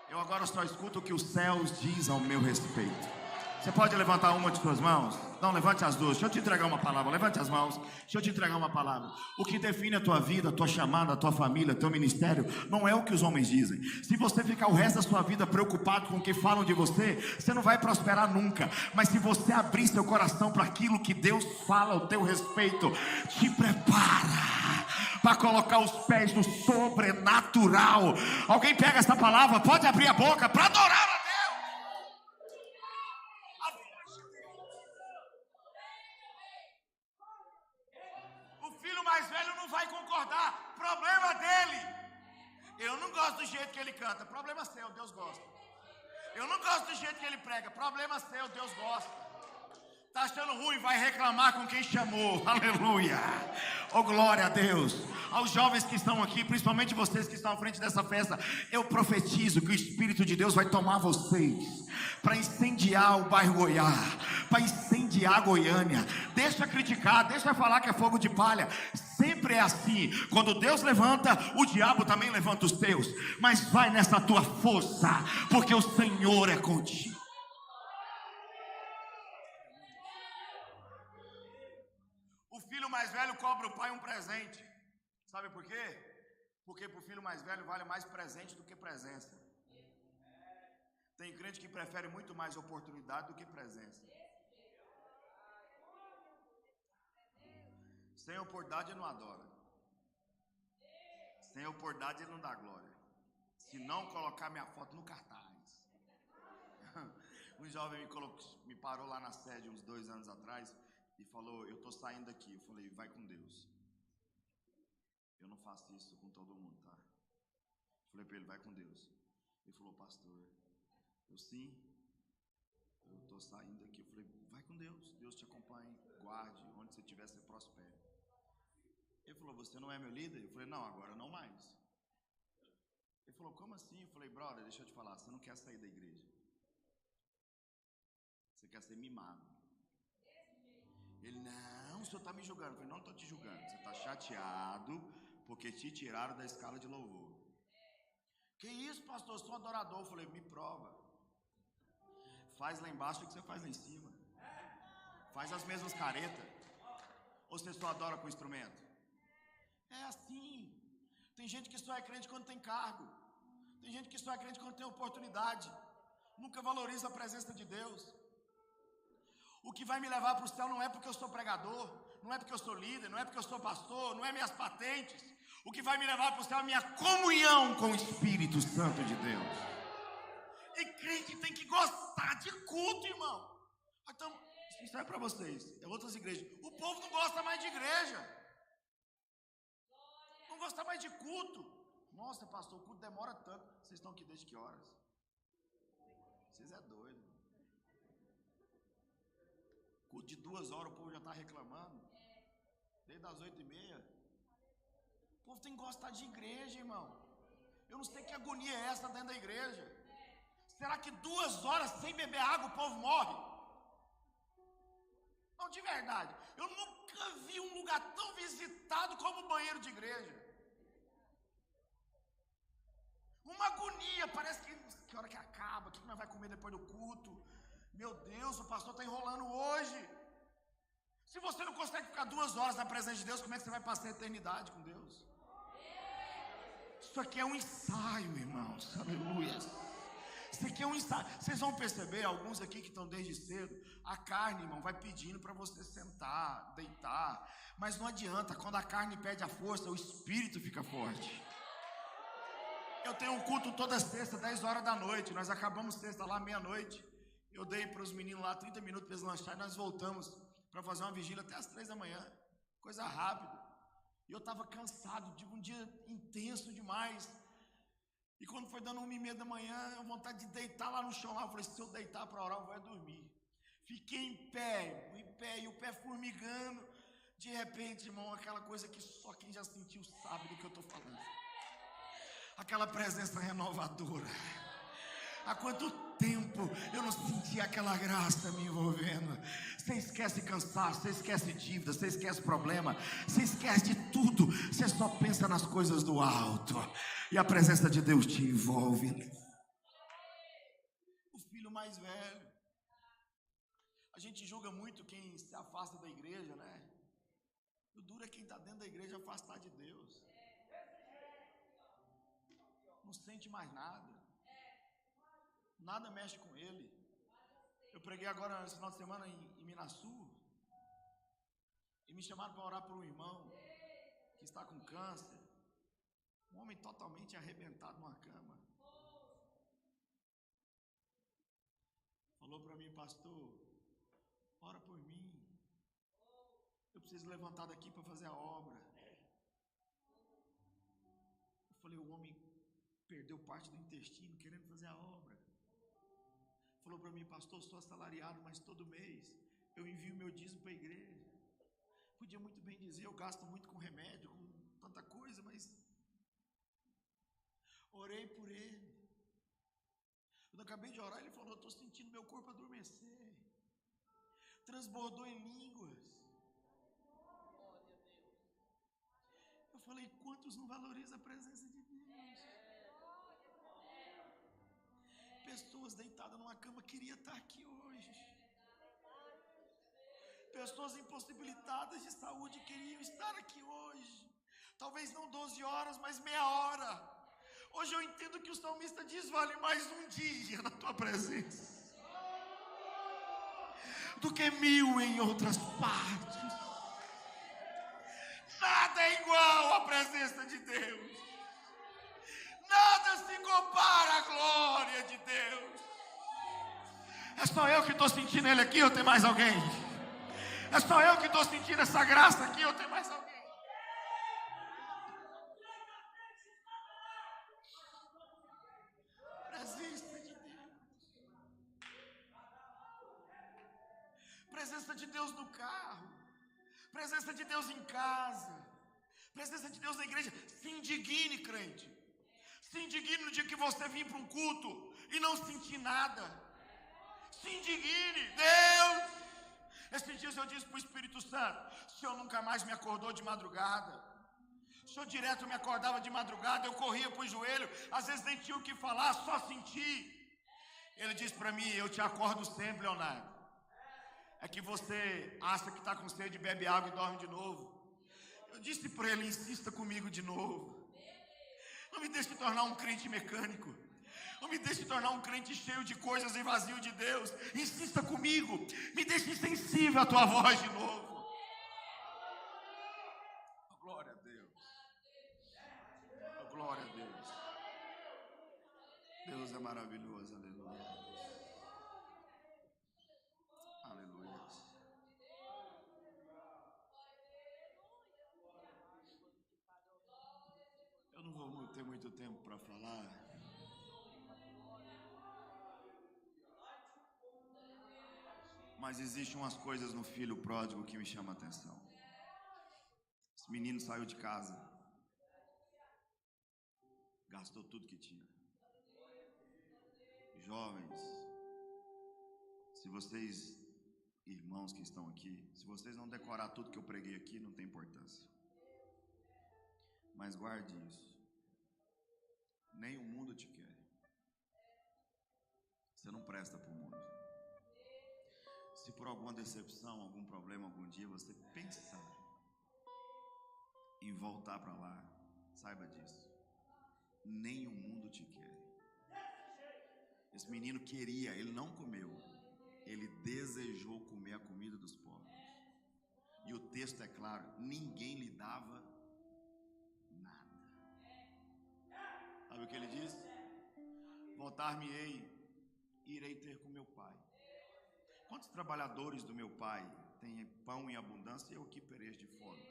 Eu agora só escuto o que os céus dizem ao meu respeito. Você pode levantar uma de suas mãos? Não, levante as duas. Deixa eu te entregar uma palavra. Levante as mãos. Deixa eu te entregar uma palavra. O que define a tua vida, a tua chamada, a tua família, teu ministério, não é o que os homens dizem. Se você ficar o resto da sua vida preocupado com o que falam de você, você não vai prosperar nunca. Mas se você abrir seu coração para aquilo que Deus fala ao teu respeito, te prepara para colocar os pés no sobrenatural. Alguém pega essa palavra, pode abrir a boca para adorar a Deus. O filho mais velho não vai concordar, problema dele. Eu não gosto do jeito que ele canta, problema seu, Deus gosta. Eu não gosto do jeito que ele prega, problema seu, Deus gosta. Está achando ruim, vai reclamar com quem chamou. Aleluia. Oh, glória a Deus. Aos jovens que estão aqui, principalmente vocês que estão à frente dessa festa, eu profetizo que o Espírito de Deus vai tomar vocês para incendiar o bairro Goiás, para incendiar Goiânia. Deixa criticar, deixa falar que é fogo de palha. Sempre é assim. Quando Deus levanta, o diabo também levanta os teus. Mas vai nessa tua força, porque o Senhor é contigo. O filho mais velho cobra o pai um presente. Sabe por quê? Porque para o filho mais velho vale mais presente do que presença. Tem crente que prefere muito mais oportunidade do que presença. Sem oportunidade ele não adora. Sem oportunidade ele não dá glória. Se não colocar minha foto no cartaz. Um jovem me parou lá na sede uns 2 anos atrás e falou: eu estou saindo daqui. Eu falei: vai com Deus. Eu não faço isso com todo mundo, tá? Eu falei para ele: vai com Deus. Ele falou: pastor, eu sim, eu estou saindo daqui. Eu falei: vai com Deus, Deus te acompanhe, guarde, onde você estiver, você prospere. Ele falou: você não é meu líder? Eu falei: não, agora não mais. Ele falou: como assim? Eu falei: brother, deixa eu te falar, você não quer sair da igreja, você quer ser mimado. Ele: não, o senhor está me julgando. Eu falei: não estou te julgando, você está chateado porque te tiraram da escala de louvor. Que isso, pastor, eu sou adorador. Eu falei: me prova. Faz lá embaixo o que você faz lá em cima. Faz as mesmas caretas. Ou você só adora com instrumento? É assim. Tem gente que só é crente quando tem cargo. Tem gente que só é crente quando tem oportunidade. Nunca valoriza a presença de Deus. O que vai me levar para o céu não é porque eu sou pregador, não é porque eu sou líder, não é porque eu sou pastor, não é minhas patentes. O que vai me levar para o céu é a minha comunhão com o Espírito Santo de Deus. E crente tem que gostar de culto, irmão. Então, isso é para vocês, é outras igrejas. O povo não gosta mais de igreja. Não gosta mais de culto. Nossa, pastor, o culto demora tanto. Vocês estão aqui desde que horas? Vocês é doido. Culto de 2 horas, o povo já está reclamando. Desde as 8h30. O povo tem que gostar de igreja, irmão. Eu não sei que agonia é essa dentro da igreja. Será que 2 horas sem beber água o povo morre? Não, de verdade. Eu nunca vi um lugar tão visitado como o banheiro de igreja. Uma agonia, parece que hora que acaba, o que nós vamos comer depois do culto? Meu Deus, o pastor está enrolando hoje. Se você não consegue ficar 2 horas na presença de Deus, como é que você vai passar a eternidade com Deus? Isso aqui é um ensaio, irmãos. Aleluia. Isso aqui é um ensaio. Vocês vão perceber, alguns aqui que estão desde cedo, a carne, irmão, vai pedindo para você sentar, deitar. Mas não adianta, quando a carne pede a força, o espírito fica forte. Eu tenho um culto toda sexta, 10 horas da noite. Nós acabamos sexta lá, meia-noite. Eu dei para os meninos lá 30 minutos para eles lancharem. Nós voltamos para fazer uma vigília até as 3 da manhã. Coisa rápida. E eu estava cansado, tive um dia intenso demais. E quando foi dando 1h30 da manhã, eu vontade de deitar lá no chão. Lá. Eu falei, se eu deitar para orar, eu vou dormir. Fiquei em pé, e o pé formigando. De repente, irmão, aquela coisa que só quem já sentiu sabe do que eu estou falando. Aquela presença renovadora. Há quanto tempo eu não senti aquela graça me envolvendo. Você esquece cansaço, você esquece dívida, você esquece problema, você esquece de tudo. Você só pensa nas coisas do alto. E a presença de Deus te envolve. O filho mais velho. A gente julga muito quem se afasta da igreja, né? O duro é quem está dentro da igreja afastar de Deus. Não sente mais nada. Nada mexe com ele. Eu preguei agora nesse final de semana em Minasul. E me chamaram para orar por um irmão que está com câncer. Um homem totalmente arrebentado numa cama. Falou para mim, pastor, ora por mim. Eu preciso levantar daqui para fazer a obra. Eu falei, o homem perdeu parte do intestino querendo fazer a obra. Falou para mim, pastor, sou assalariado, mas todo mês eu envio meu dízimo para a igreja. Podia muito bem dizer, eu gasto muito com remédio, com tanta coisa, mas orei por ele. Quando eu acabei de orar, ele falou, eu estou sentindo meu corpo adormecer. Transbordou em línguas. Eu falei, quantos não valorizam a presença de Deus? Pessoas deitadas numa cama queriam estar aqui hoje. Pessoas impossibilitadas de saúde queriam estar aqui hoje. Talvez não 12 horas, mas meia hora. Hoje eu entendo que o salmista diz, vale mais um dia na tua presença do que 1000 em outras partes. Nada é igual à presença de Deus. Nada se compara à glória de Deus. É só eu que estou sentindo Ele aqui ou tem mais alguém? É só eu que estou sentindo essa graça aqui ou tem mais alguém? Presença de Deus. Presença de Deus no carro. Presença de Deus em casa. Presença de Deus na igreja. Se indigne, crente. Se indigne no dia que você vir para um culto e não sentir nada. Se indigne, Deus. Esses dias eu disse para o Espírito Santo, o Senhor nunca mais me acordou de madrugada. O Senhor direto me acordava de madrugada, eu corria para o joelho, às vezes nem tinha o que falar, só sentir. Ele disse para mim, eu te acordo sempre, Leonardo. É que você acha que está com sede, bebe água e dorme de novo. Eu disse para ele, insista comigo de novo. Não me deixe tornar um crente mecânico. Não me deixe tornar um crente cheio de coisas e vazio de Deus. Insista comigo. Me deixe insensível à tua voz de novo. Oh, glória a Deus. Oh, glória a Deus. Deus é maravilhoso. Aleluia. Aleluia. Eu não vou ter muito tempo para falar. Mas existem umas coisas no filho pródigo que me chamam a atenção. Esse menino saiu de casa, gastou tudo que tinha. Jovens, se vocês, irmãos que estão aqui, se vocês não decorar tudo que eu preguei aqui, não tem importância. Mas guarde isso. Nem o mundo te quer. Você não presta para o mundo. Se por alguma decepção, algum problema, algum dia você pensar em voltar para lá, saiba disso. nem o mundo te quer. Esse menino queria, ele não comeu, ele desejou comer a comida dos pobres. E o texto é claro, ninguém lhe dava nada. Sabe o que ele diz? Voltar-me-ei, irei ter com meu pai. Quantos trabalhadores do meu pai têm pão em abundância e eu que pereço de fome?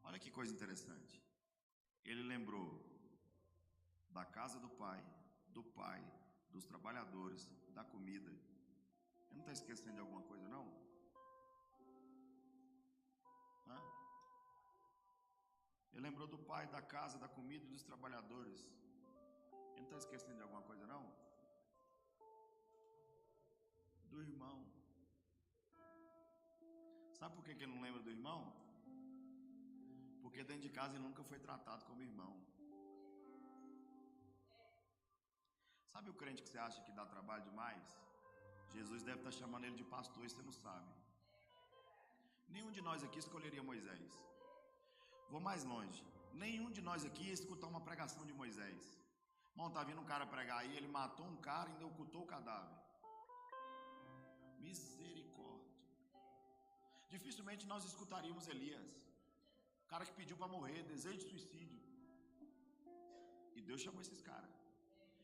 Olha que coisa interessante. Ele lembrou da casa do pai, dos trabalhadores, da comida. Ele não está esquecendo de alguma coisa, não? Hã? Ele lembrou do pai, da casa, da comida e dos trabalhadores. Ele não está esquecendo de alguma coisa, não? Do irmão. Sabe por que ele não lembra do irmão? Porque dentro de casa ele nunca foi tratado como irmão. Sabe o crente que você acha que dá trabalho demais? Jesus deve estar chamando ele de pastor e você não sabe. Nenhum de nós aqui escolheria Moisés. Vou mais longe. Nenhum de nós aqui ia escutar uma pregação de Moisés. Irmão, tá vindo um cara pregar aí, ele matou um cara e ainda ocultou o cadáver. Misericórdia. Dificilmente nós escutaríamos Elias, o cara que pediu para morrer, desejo de suicídio. E Deus chamou esses caras.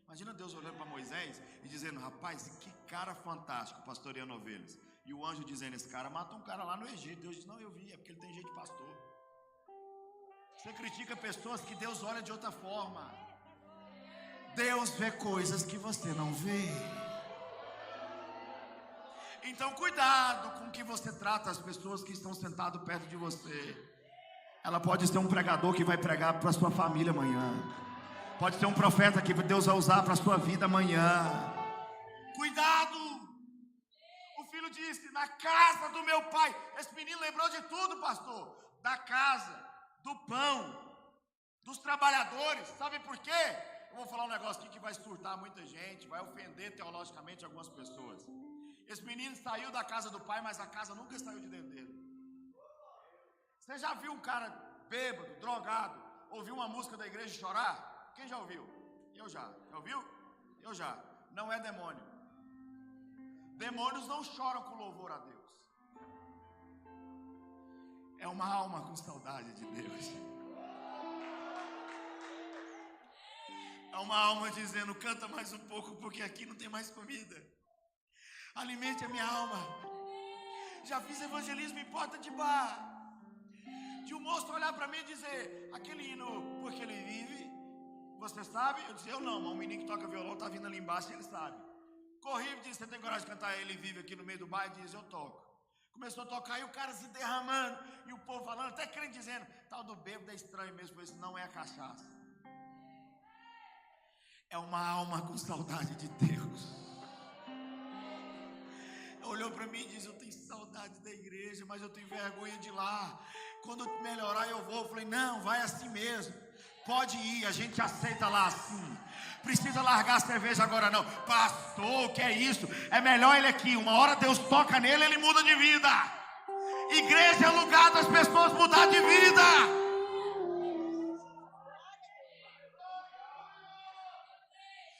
Imagina Deus olhando para Moisés e dizendo: rapaz, que cara fantástico, pastoreando ovelhas. E o anjo dizendo: esse cara matou um cara lá no Egito. Deus diz: não, eu vi, é porque ele tem jeito de pastor. Você critica pessoas que Deus olha de outra forma. Deus vê coisas que você não vê. Então cuidado com que você trata as pessoas que estão sentadas perto de você. Ela pode ser um pregador que vai pregar para a sua família amanhã. Pode ser um profeta que Deus vai usar para a sua vida amanhã. Cuidado! O filho disse: na casa do meu pai. Esse menino lembrou de tudo, pastor. Da casa, do pão, dos trabalhadores. Sabe por quê? Eu vou falar um negócio aqui que vai surtar muita gente, vai ofender teologicamente algumas pessoas. Esse menino saiu da casa do pai, mas a casa nunca saiu de dentro dele. Você já viu um cara bêbado, drogado, ouvir uma música da igreja e chorar? Quem já ouviu? Eu já. Já ouviu? Eu já. Não é demônio. Demônios não choram com louvor a Deus. É uma alma com saudade de Deus. É uma alma dizendo: canta mais um pouco, porque aqui não tem mais comida. Alimente a minha alma. Já fiz evangelismo em porta de bar, de um moço olhar para mim e dizer: aquele hino, porque ele vive, você sabe? Eu disse: eu não, mas o menino que toca violão está vindo ali embaixo e ele sabe. Corri e disse: você tem coragem de cantar Ele Vive aqui no meio do bar? Ele diz: eu toco. Começou a tocar e o cara se derramando, e o povo falando, até crente dizendo: tal do bêbado é estranho mesmo, isso não é a cachaça. É uma alma com saudade de Deus. Olhou para mim e disse: eu tenho saudade da igreja, mas eu tenho vergonha de ir lá. Quando melhorar eu vou. Eu falei: não, vai assim mesmo. Pode ir, a gente aceita lá assim. Precisa largar a cerveja agora não. Pastor, o que é isso? É melhor ele aqui. Uma hora Deus toca nele, ele muda de vida. Igreja é lugar das pessoas mudar de vida.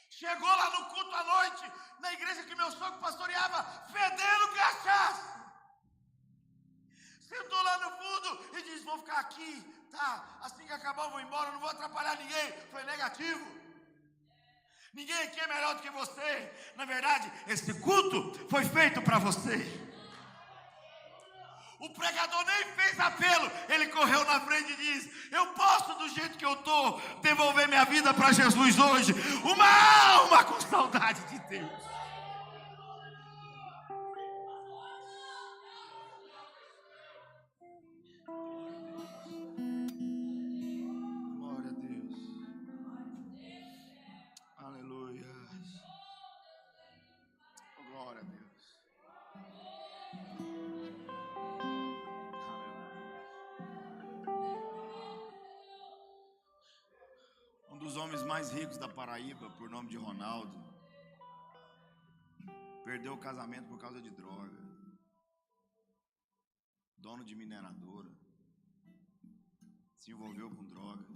Chegou lá no culto à noite, na igreja que meu sogro pastoreava, fedendo cachaça. Sentou lá no fundo e disse: vou ficar aqui, tá? Assim que acabar eu vou embora, não vou atrapalhar ninguém. Foi negativo. Ninguém aqui é melhor do que você. Na verdade, esse culto foi feito para você. O pregador nem fez apelo, ele correu na frente e disse: eu posso, do jeito que eu estou, devolver minha vida para Jesus hoje. Uma alma com saudade de Deus. Glória a Deus. Aleluia. Glória a Deus. Um dos homens mais ricos da Paraíba, por nome de Ronaldo, perdeu o casamento por causa de droga. Dono de mineradora, se envolveu com drogas,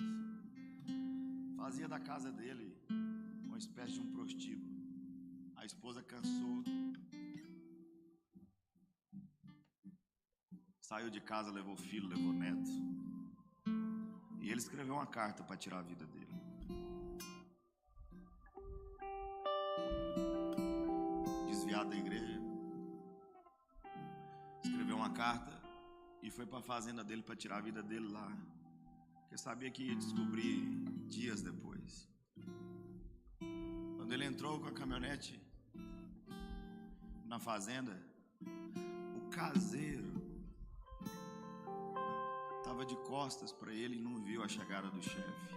fazia da casa dele uma espécie de um prostíbulo. A esposa cansou, saiu de casa, levou filho, levou neto, e ele escreveu uma carta para tirar a vida dele. Desviado da igreja, escreveu uma carta e foi para a fazenda dele para tirar a vida dele lá, porque sabia que ia descobrir dias depois. Quando ele entrou com a caminhonete na fazenda, o caseiro estava de costas para ele e não viu a chegada do chefe.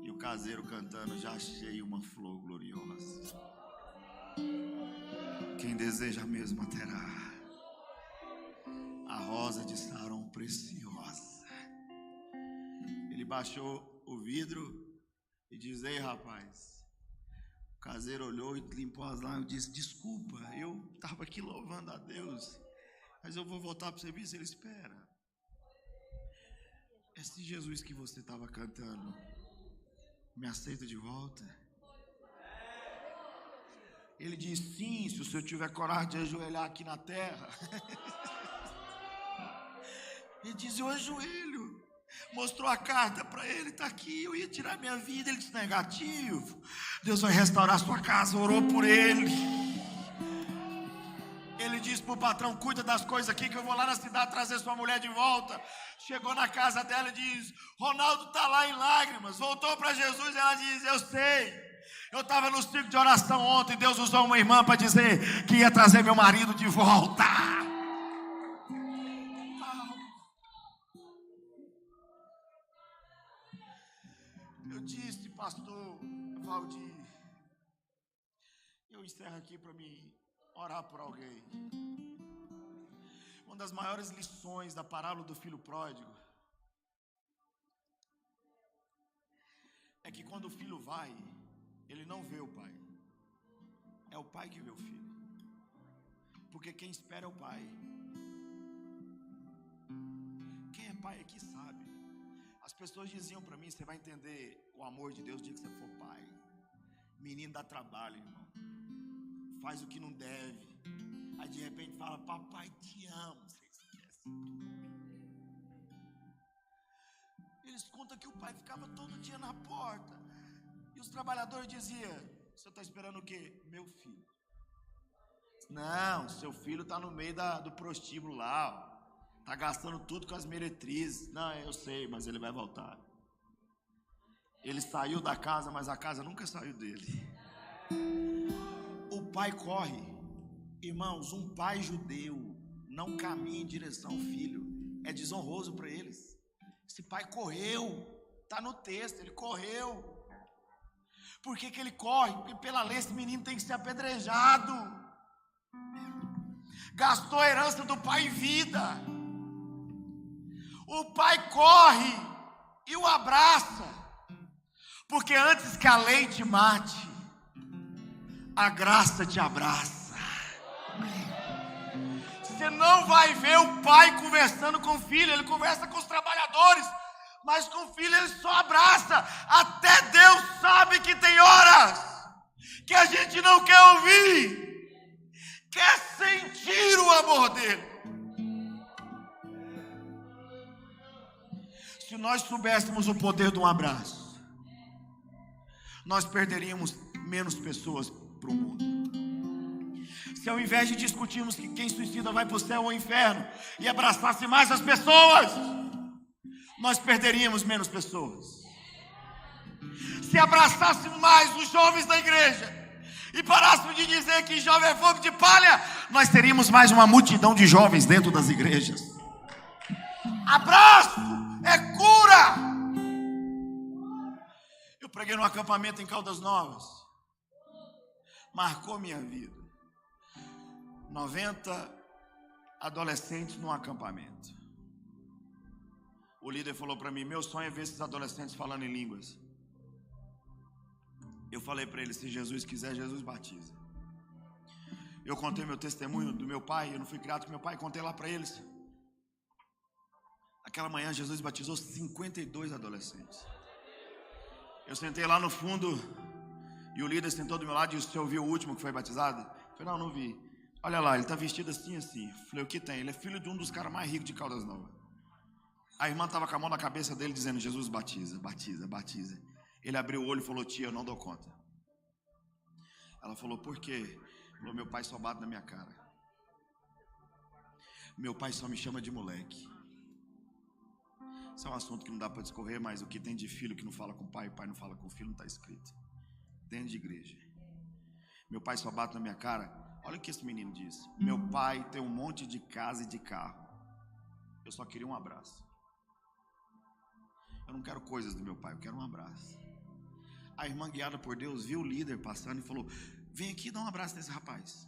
E o caseiro cantando: já achei uma flor gloriosa, quem deseja mesmo a terá, a rosa de Sarão preciosa. Ele baixou o vidro e disse: ei, rapaz. O caseiro olhou e limpou as lágrimas e disse: desculpa, eu estava aqui louvando a Deus, mas eu vou voltar para o serviço. Ele: espera, esse Jesus que você estava cantando me aceita de volta? Ele disse: sim, se o senhor tiver coragem de ajoelhar aqui na terra. Ele disse: eu ajoelho. Mostrou a carta para ele: está aqui, eu ia tirar minha vida. Ele disse: negativo, Deus vai restaurar a sua casa. Orou por ele. Ele disse para o patrão: cuida das coisas aqui que eu vou lá na cidade trazer sua mulher de volta. Chegou na casa dela e diz: Ronaldo está lá em lágrimas, voltou para Jesus. Ela diz: eu sei, eu estava no ciclo de oração ontem, Deus usou uma irmã para dizer que ia trazer meu marido de volta. Eu disse: pastor Valdir, eu encerro aqui para me orar por alguém. Uma das maiores lições da parábola do filho pródigo é que quando o filho vai, ele não vê o pai, é o pai que vê o filho, porque quem espera é o pai. Quem é pai aqui sabe. As pessoas diziam para mim: você vai entender o amor de Deus no dia que você for pai. Menino dá trabalho, irmão, faz o que não deve, aí de repente fala: papai te amo. Você esquece tudo. Eles contam que o pai ficava todo dia na porta e os trabalhadores diziam: você está esperando o quê? Meu filho. Não, seu filho está no meio do prostíbulo lá, está gastando tudo com as meretrizes. Não, eu sei, mas ele vai voltar. Ele saiu da casa, mas a casa nunca saiu dele. O pai corre. Irmãos, um pai judeu não caminha em direção ao filho, é desonroso para eles. Esse pai correu, está no texto, ele correu. Por que ele corre? Porque pela lei esse menino tem que ser apedrejado. Gastou a herança do pai em vida. O pai corre e o abraça, porque antes que a lei te mate, a graça te abraça. Você não vai ver o pai conversando com o filho, ele conversa com os trabalhadores, mas com o filho ele só abraça. Até Deus sabe que tem horas que a gente não quer ouvir, quer sentir o amor dele. Se nós soubéssemos o poder de um abraço, nós perderíamos menos pessoas para o mundo. Se ao invés de discutirmos que quem suicida vai para o céu ou ao inferno e abraçasse mais as pessoas, nós perderíamos menos pessoas. Se abraçássemos mais os jovens da igreja e parássemos de dizer que jovem é fogo de palha, nós teríamos mais uma multidão de jovens dentro das igrejas. Abraço é cura. Eu preguei num acampamento em Caldas Novas, marcou minha vida. 90 adolescentes num acampamento. O líder falou para mim: meu sonho é ver esses adolescentes falando em línguas. Eu falei para ele: se Jesus quiser, Jesus batiza. Eu contei meu testemunho do meu pai. Eu não fui criado com meu pai, contei lá para eles. Aquela manhã Jesus batizou 52 adolescentes. Eu sentei lá no fundo e o líder sentou do meu lado e disse: você ouviu o último que foi batizado? Eu falei: não vi. Olha lá, ele está vestido assim, assim. Eu falei: o que tem? Ele é filho de um dos caras mais ricos de Caldas Novas. A irmã estava com a mão na cabeça dele dizendo: Jesus, batiza, batiza, batiza. Ele abriu o olho e falou: tia, eu não dou conta. Ela falou: por quê? Ele falou: meu pai só bate na minha cara. Meu pai só me chama de moleque. Isso é um assunto que não dá para discorrer, mas o que tem de filho que não fala com o pai não fala com o filho, não está escrito. Dentro de igreja. Meu pai só bate na minha cara. Olha o que esse menino disse: meu pai tem um monte de casa e de carro. Eu só queria um abraço. Eu não quero coisas do meu pai, eu quero um abraço. A irmã, guiada por Deus, viu o líder passando e falou: vem aqui dar um abraço nesse rapaz.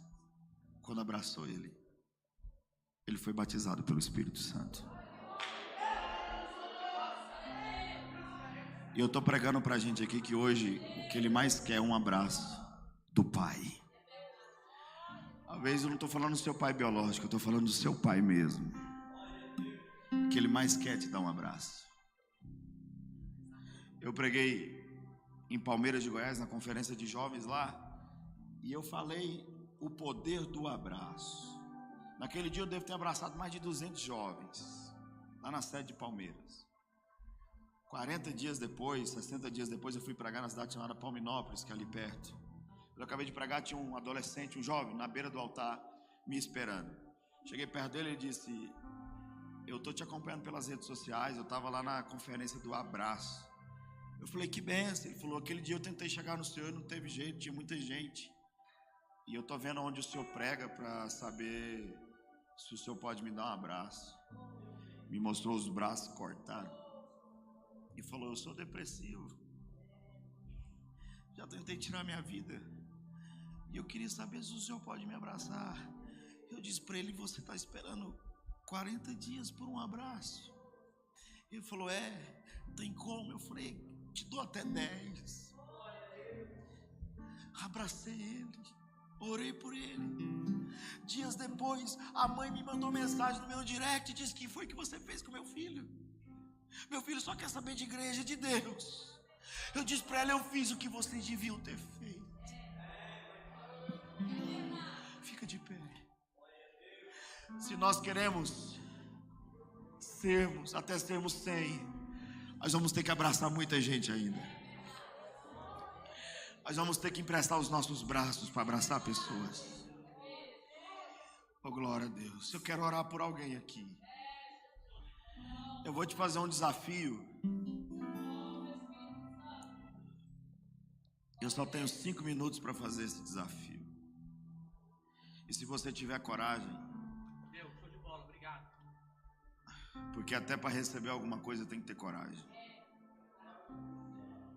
Quando abraçou ele, ele foi batizado pelo Espírito Santo. E eu estou pregando para a gente aqui que hoje o que ele mais quer é um abraço do pai. Às vezes eu não estou falando do seu pai biológico, eu estou falando do seu pai mesmo. Que ele mais quer te dar um abraço. Eu preguei em Palmeiras de Goiás, na conferência de jovens lá, e eu falei o poder do abraço. Naquele dia eu devo ter abraçado mais de 200 jovens, lá na sede de Palmeiras. 40 dias depois, 60 dias depois, eu fui pregar na cidade chamada Palminópolis, que é ali perto. Eu acabei de pregar, tinha um adolescente, um jovem, na beira do altar, me esperando. Cheguei perto dele e ele disse: eu estou te acompanhando pelas redes sociais, eu estava lá na conferência do abraço. Eu falei: que benção. Ele falou: aquele dia eu tentei chegar no senhor e não teve jeito, tinha muita gente. E eu estou vendo onde o senhor prega para saber se o senhor pode me dar um abraço. Me mostrou os braços cortados. E falou: eu sou depressivo, já tentei tirar minha vida, e eu queria saber se o senhor pode me abraçar. Eu disse para ele: você está esperando 40 dias por um abraço? Ele falou: tem como? Eu falei: te dou até 10. Abracei ele, orei por ele. Dias depois, a mãe me mandou mensagem no meu direct e disse: que foi que você fez com meu filho? Meu filho só quer saber de igreja, de Deus. Eu disse para ela: eu fiz o que vocês deviam ter feito. Fica de pé. Se nós queremos até sermos 100, nós vamos ter que abraçar muita gente ainda. Nós vamos ter que emprestar os nossos braços para abraçar pessoas. Oh, glória a Deus. Eu quero orar por alguém aqui. Eu vou te fazer um desafio. Eu só tenho 5 minutos para fazer esse desafio. E se você tiver coragem, Show de bola, obrigado. Porque até para receber alguma coisa tem que ter coragem.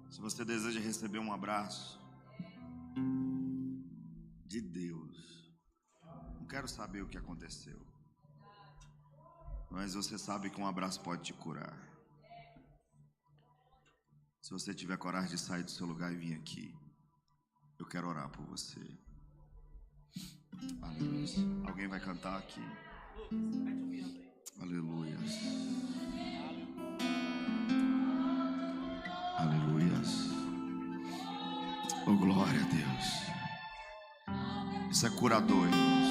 Se você deseja receber um abraço de Deus, não quero saber o que aconteceu, mas você sabe que um abraço pode te curar. Se você tiver coragem de sair do seu lugar e vir aqui, eu quero orar por você. Aleluia. Alguém vai cantar aqui? Aleluia. Aleluia. Oh, glória a Deus. Isso é curador, irmãos.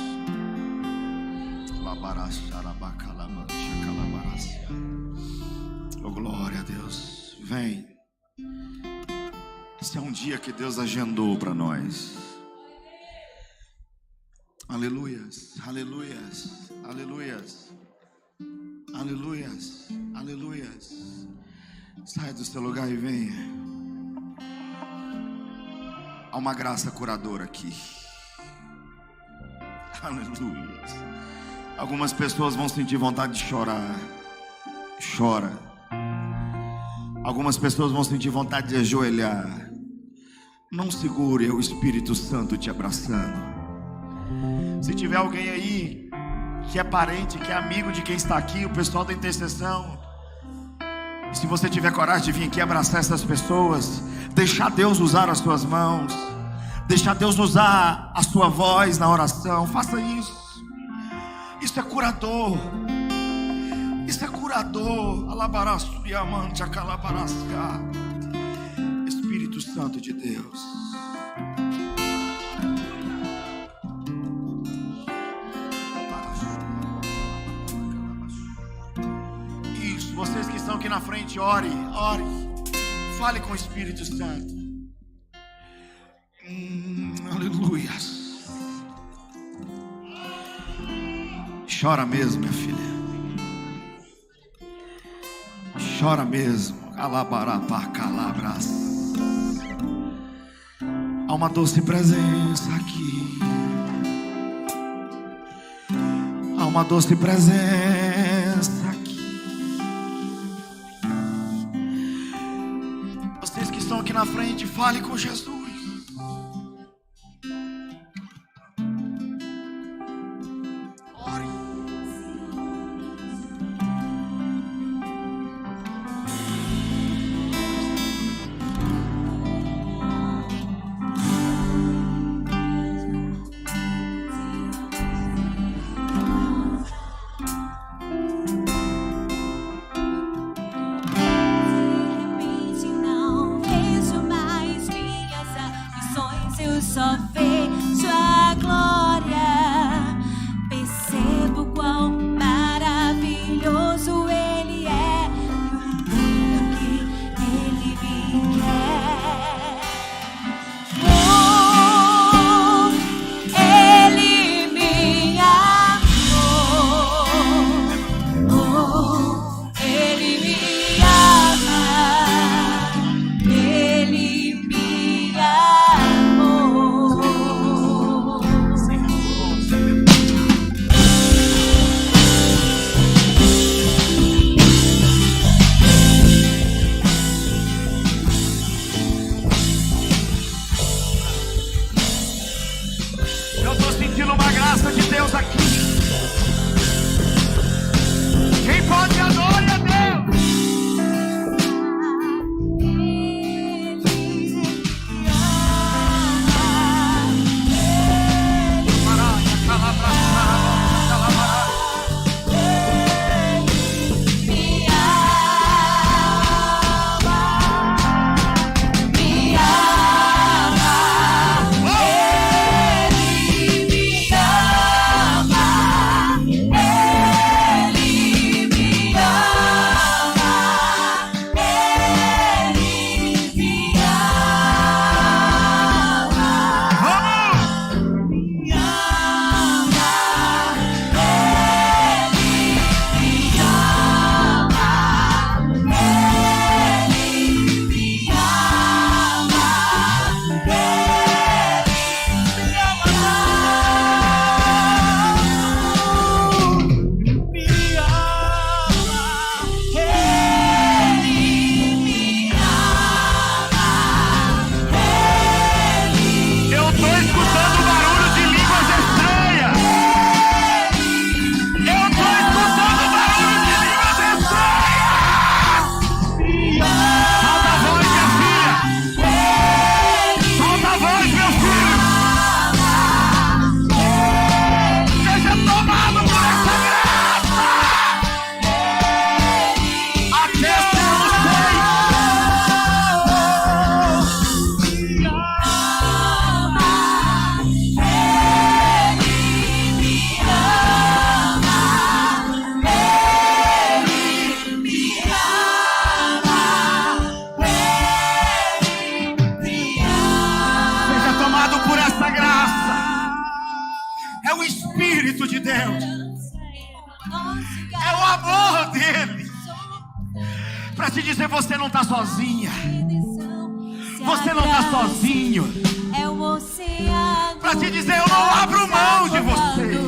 Oh, glória a Deus. Vem. Esse é um dia que Deus agendou para nós. Aleluias, aleluias, aleluias, aleluias, aleluias. Sai do seu lugar e venha. Há uma graça curadora aqui. Aleluias. Algumas pessoas vão sentir vontade de chorar. Chora. Algumas pessoas vão sentir vontade de ajoelhar. Não segure, é o Espírito Santo te abraçando. Se tiver alguém aí que é parente, que é amigo de quem está aqui, o pessoal da intercessão, e se você tiver coragem de vir aqui abraçar essas pessoas, deixar Deus usar as suas mãos, deixar Deus usar a sua voz na oração, faça isso. Isso é curador. Isso é curador. Espírito Espírito Santo de Deus. Isso, vocês que estão aqui na frente, ore, ore. Fale com o Espírito Santo. Aleluia. Chora mesmo, minha filha. Chora mesmo. Calabarapá, calabras. Há uma doce presença aqui. Há uma doce presença aqui. Vocês que estão aqui na frente, fale com Jesus. Só vejo a glória, percebo quão maravilhoso Ele é, e o que Ele me quer. Oh, Ele me amou, oh, Ele me ama, Ele me amou. Eu estou sentindo uma graça de Deus aqui. Quem pode adore a Deus. Espírito de Deus, é o amor dele para te dizer: você não está sozinha, você não está sozinho, para te dizer: eu não abro mão de você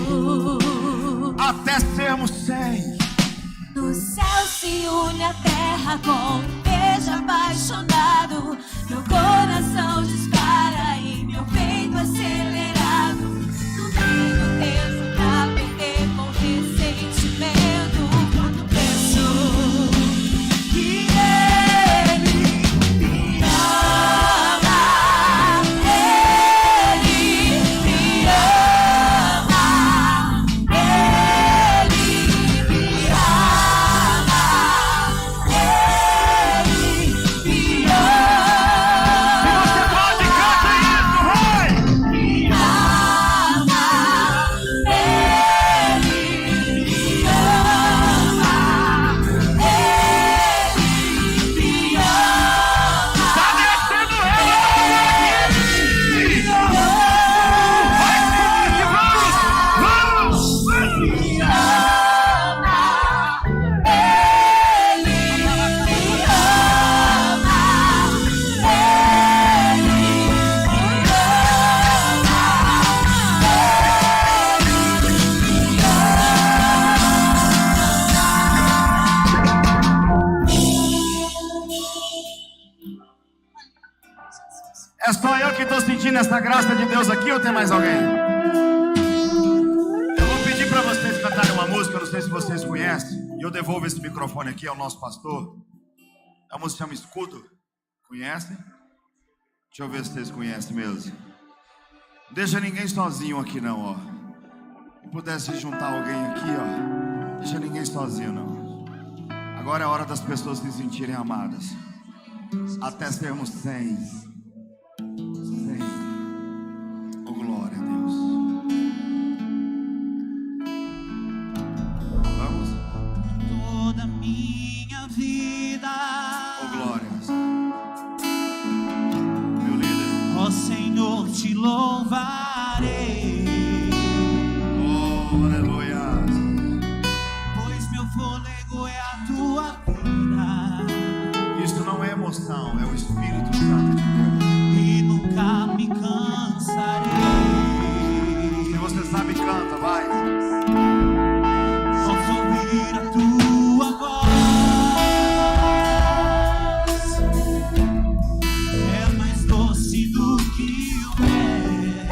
até sermos 100. No céu se une a terra com um beijo apaixonado, meu coração dispara e meu peito acelerado. Não tenho tempo pra perder com ressentimento quando penso que Ele me ama, Ele me ama, Ele me ama, Ele me ama. sentindo essa graça de Deus aqui ou tem mais alguém? Eu vou pedir para vocês cantarem uma música, eu não sei se vocês conhecem, e eu devolvo esse microfone aqui ao nosso pastor. A música chama Escudo. Conhecem? Deixa eu ver se vocês conhecem mesmo. Não deixa ninguém sozinho aqui não, ó. Se pudesse juntar alguém aqui, ó. Não deixa ninguém sozinho não. Agora é a hora das pessoas se sentirem amadas. Até sermos 100. Oh, glória a Deus. Vamos? Toda minha vida, Oh, glória. Meu líder. ó Senhor, te louvarei, Oh, aleluia. pois meu fôlego é a tua vida. Isso não é emoção, é o Espírito Santo de Deus. E nunca me cansarei. Se você sabe, canta, vai. Posso ouvir a tua voz, é mais doce do que o mel,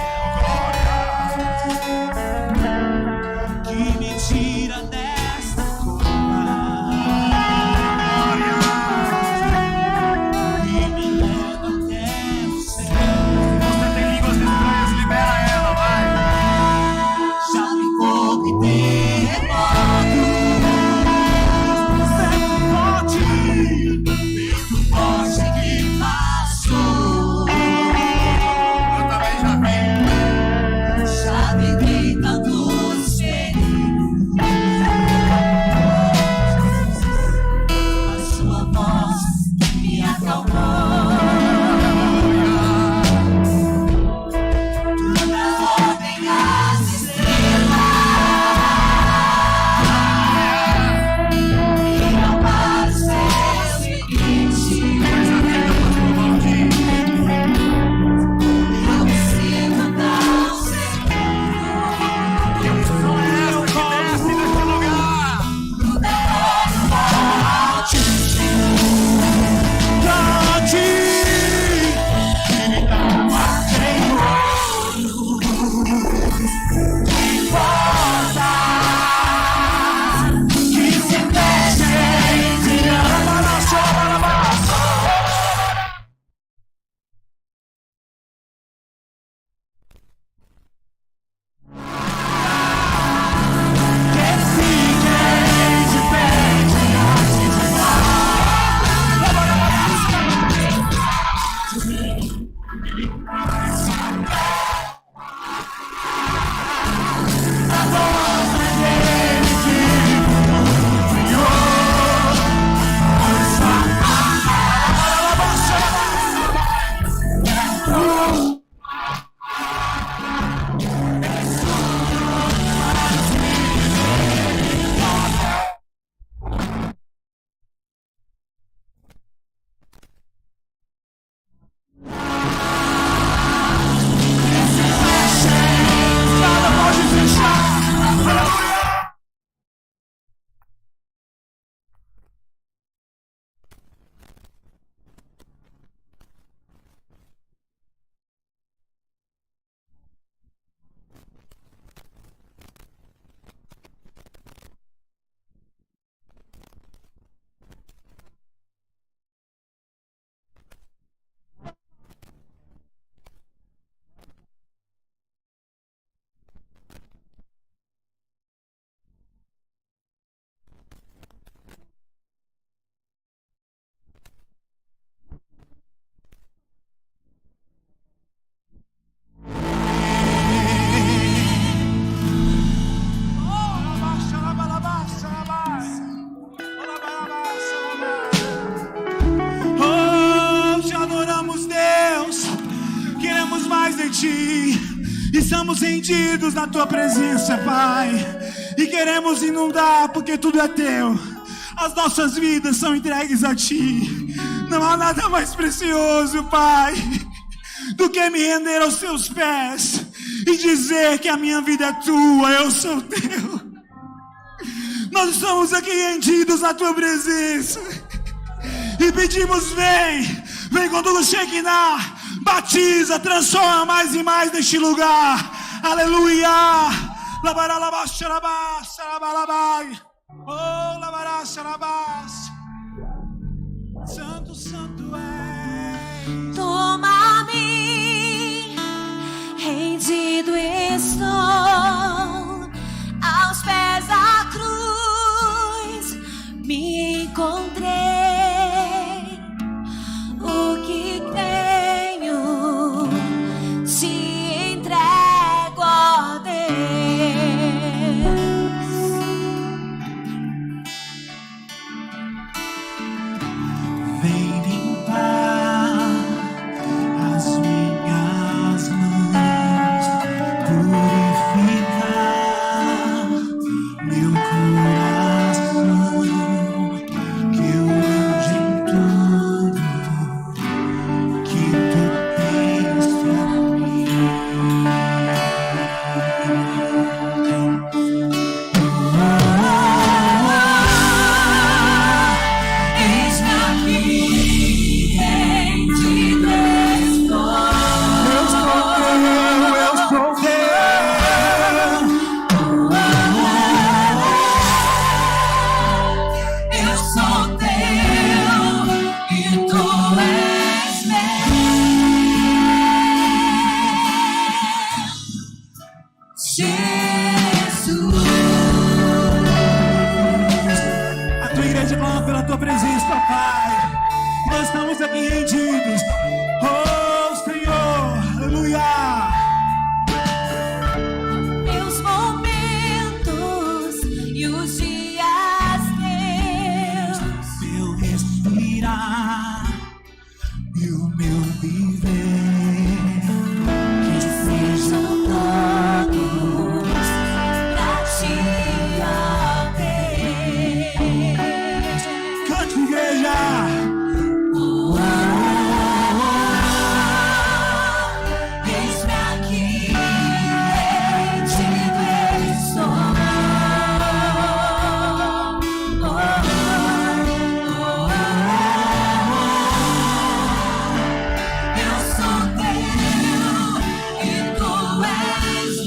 que me tira desta cova e me leva até o céu. Você tem línguas estranhas, libera ela, vai. Já ficou que terremoto, vento forte que passou. Eu também já vi. Já vivi tantos perigos, a sua voz me acalmou. Toda ordem às estrelas e ao mar os seus limites. Mas a vida pode mudar um dia. Eu me sinto tão seguro. Que unção é essa que desce nesse lugar? Estamos rendidos na tua presença, Pai, e queremos inundar porque tudo é teu. As nossas vidas são entregues a ti. Não há nada mais precioso, Pai, do que me render aos teus pés e dizer que a minha vida é tua, eu sou teu. Nós estamos aqui rendidos na tua presença e pedimos: vem com todo o Shekinah, batiza, transforma mais e mais neste lugar. Aleluia. Oh, santo, santo és. Toma-me, rendido estou aos pés da cruz. Me encontrei, o que tenho te entrego, ó Deus. Vem limpar as minhas mãos, purificar meu coração, que eu ande em tudo que tu tens pra mim. Eis-me aqui, rendido estou. Eu sou teu, eu sou teu. Eu sou teu e tu és meu. Jesus. A tua igreja clama pela tua presença, Pai. Nós estamos aqui rendidos. Oh, Senhor, aleluia. Meus momentos e os dias teus. Meu respirar e o meu viver, Que sejam todos pra ti, ó Deus. cante, igreja. Eis-me aqui, rendido estou. Eu sou teu e tu és meu.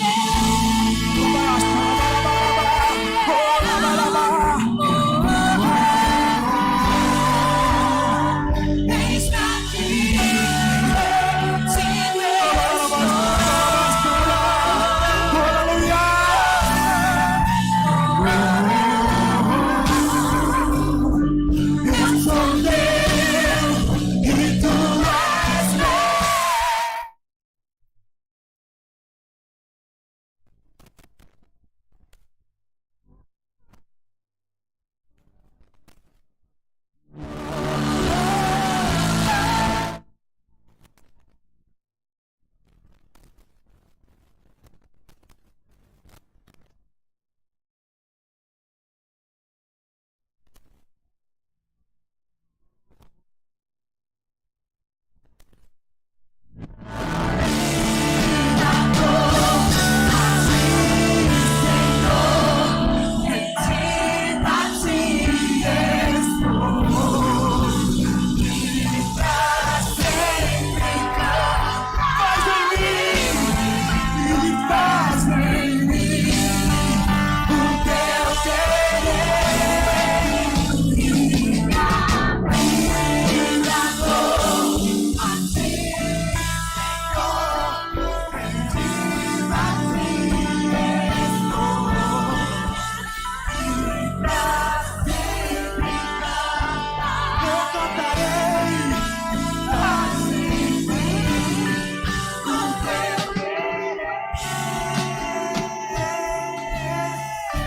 Eis-me aqui, rendido estou. Aleluia. Eu sou teu e tu és meu.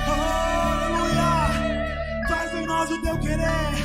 Aleluia. Faz em nós o teu querer.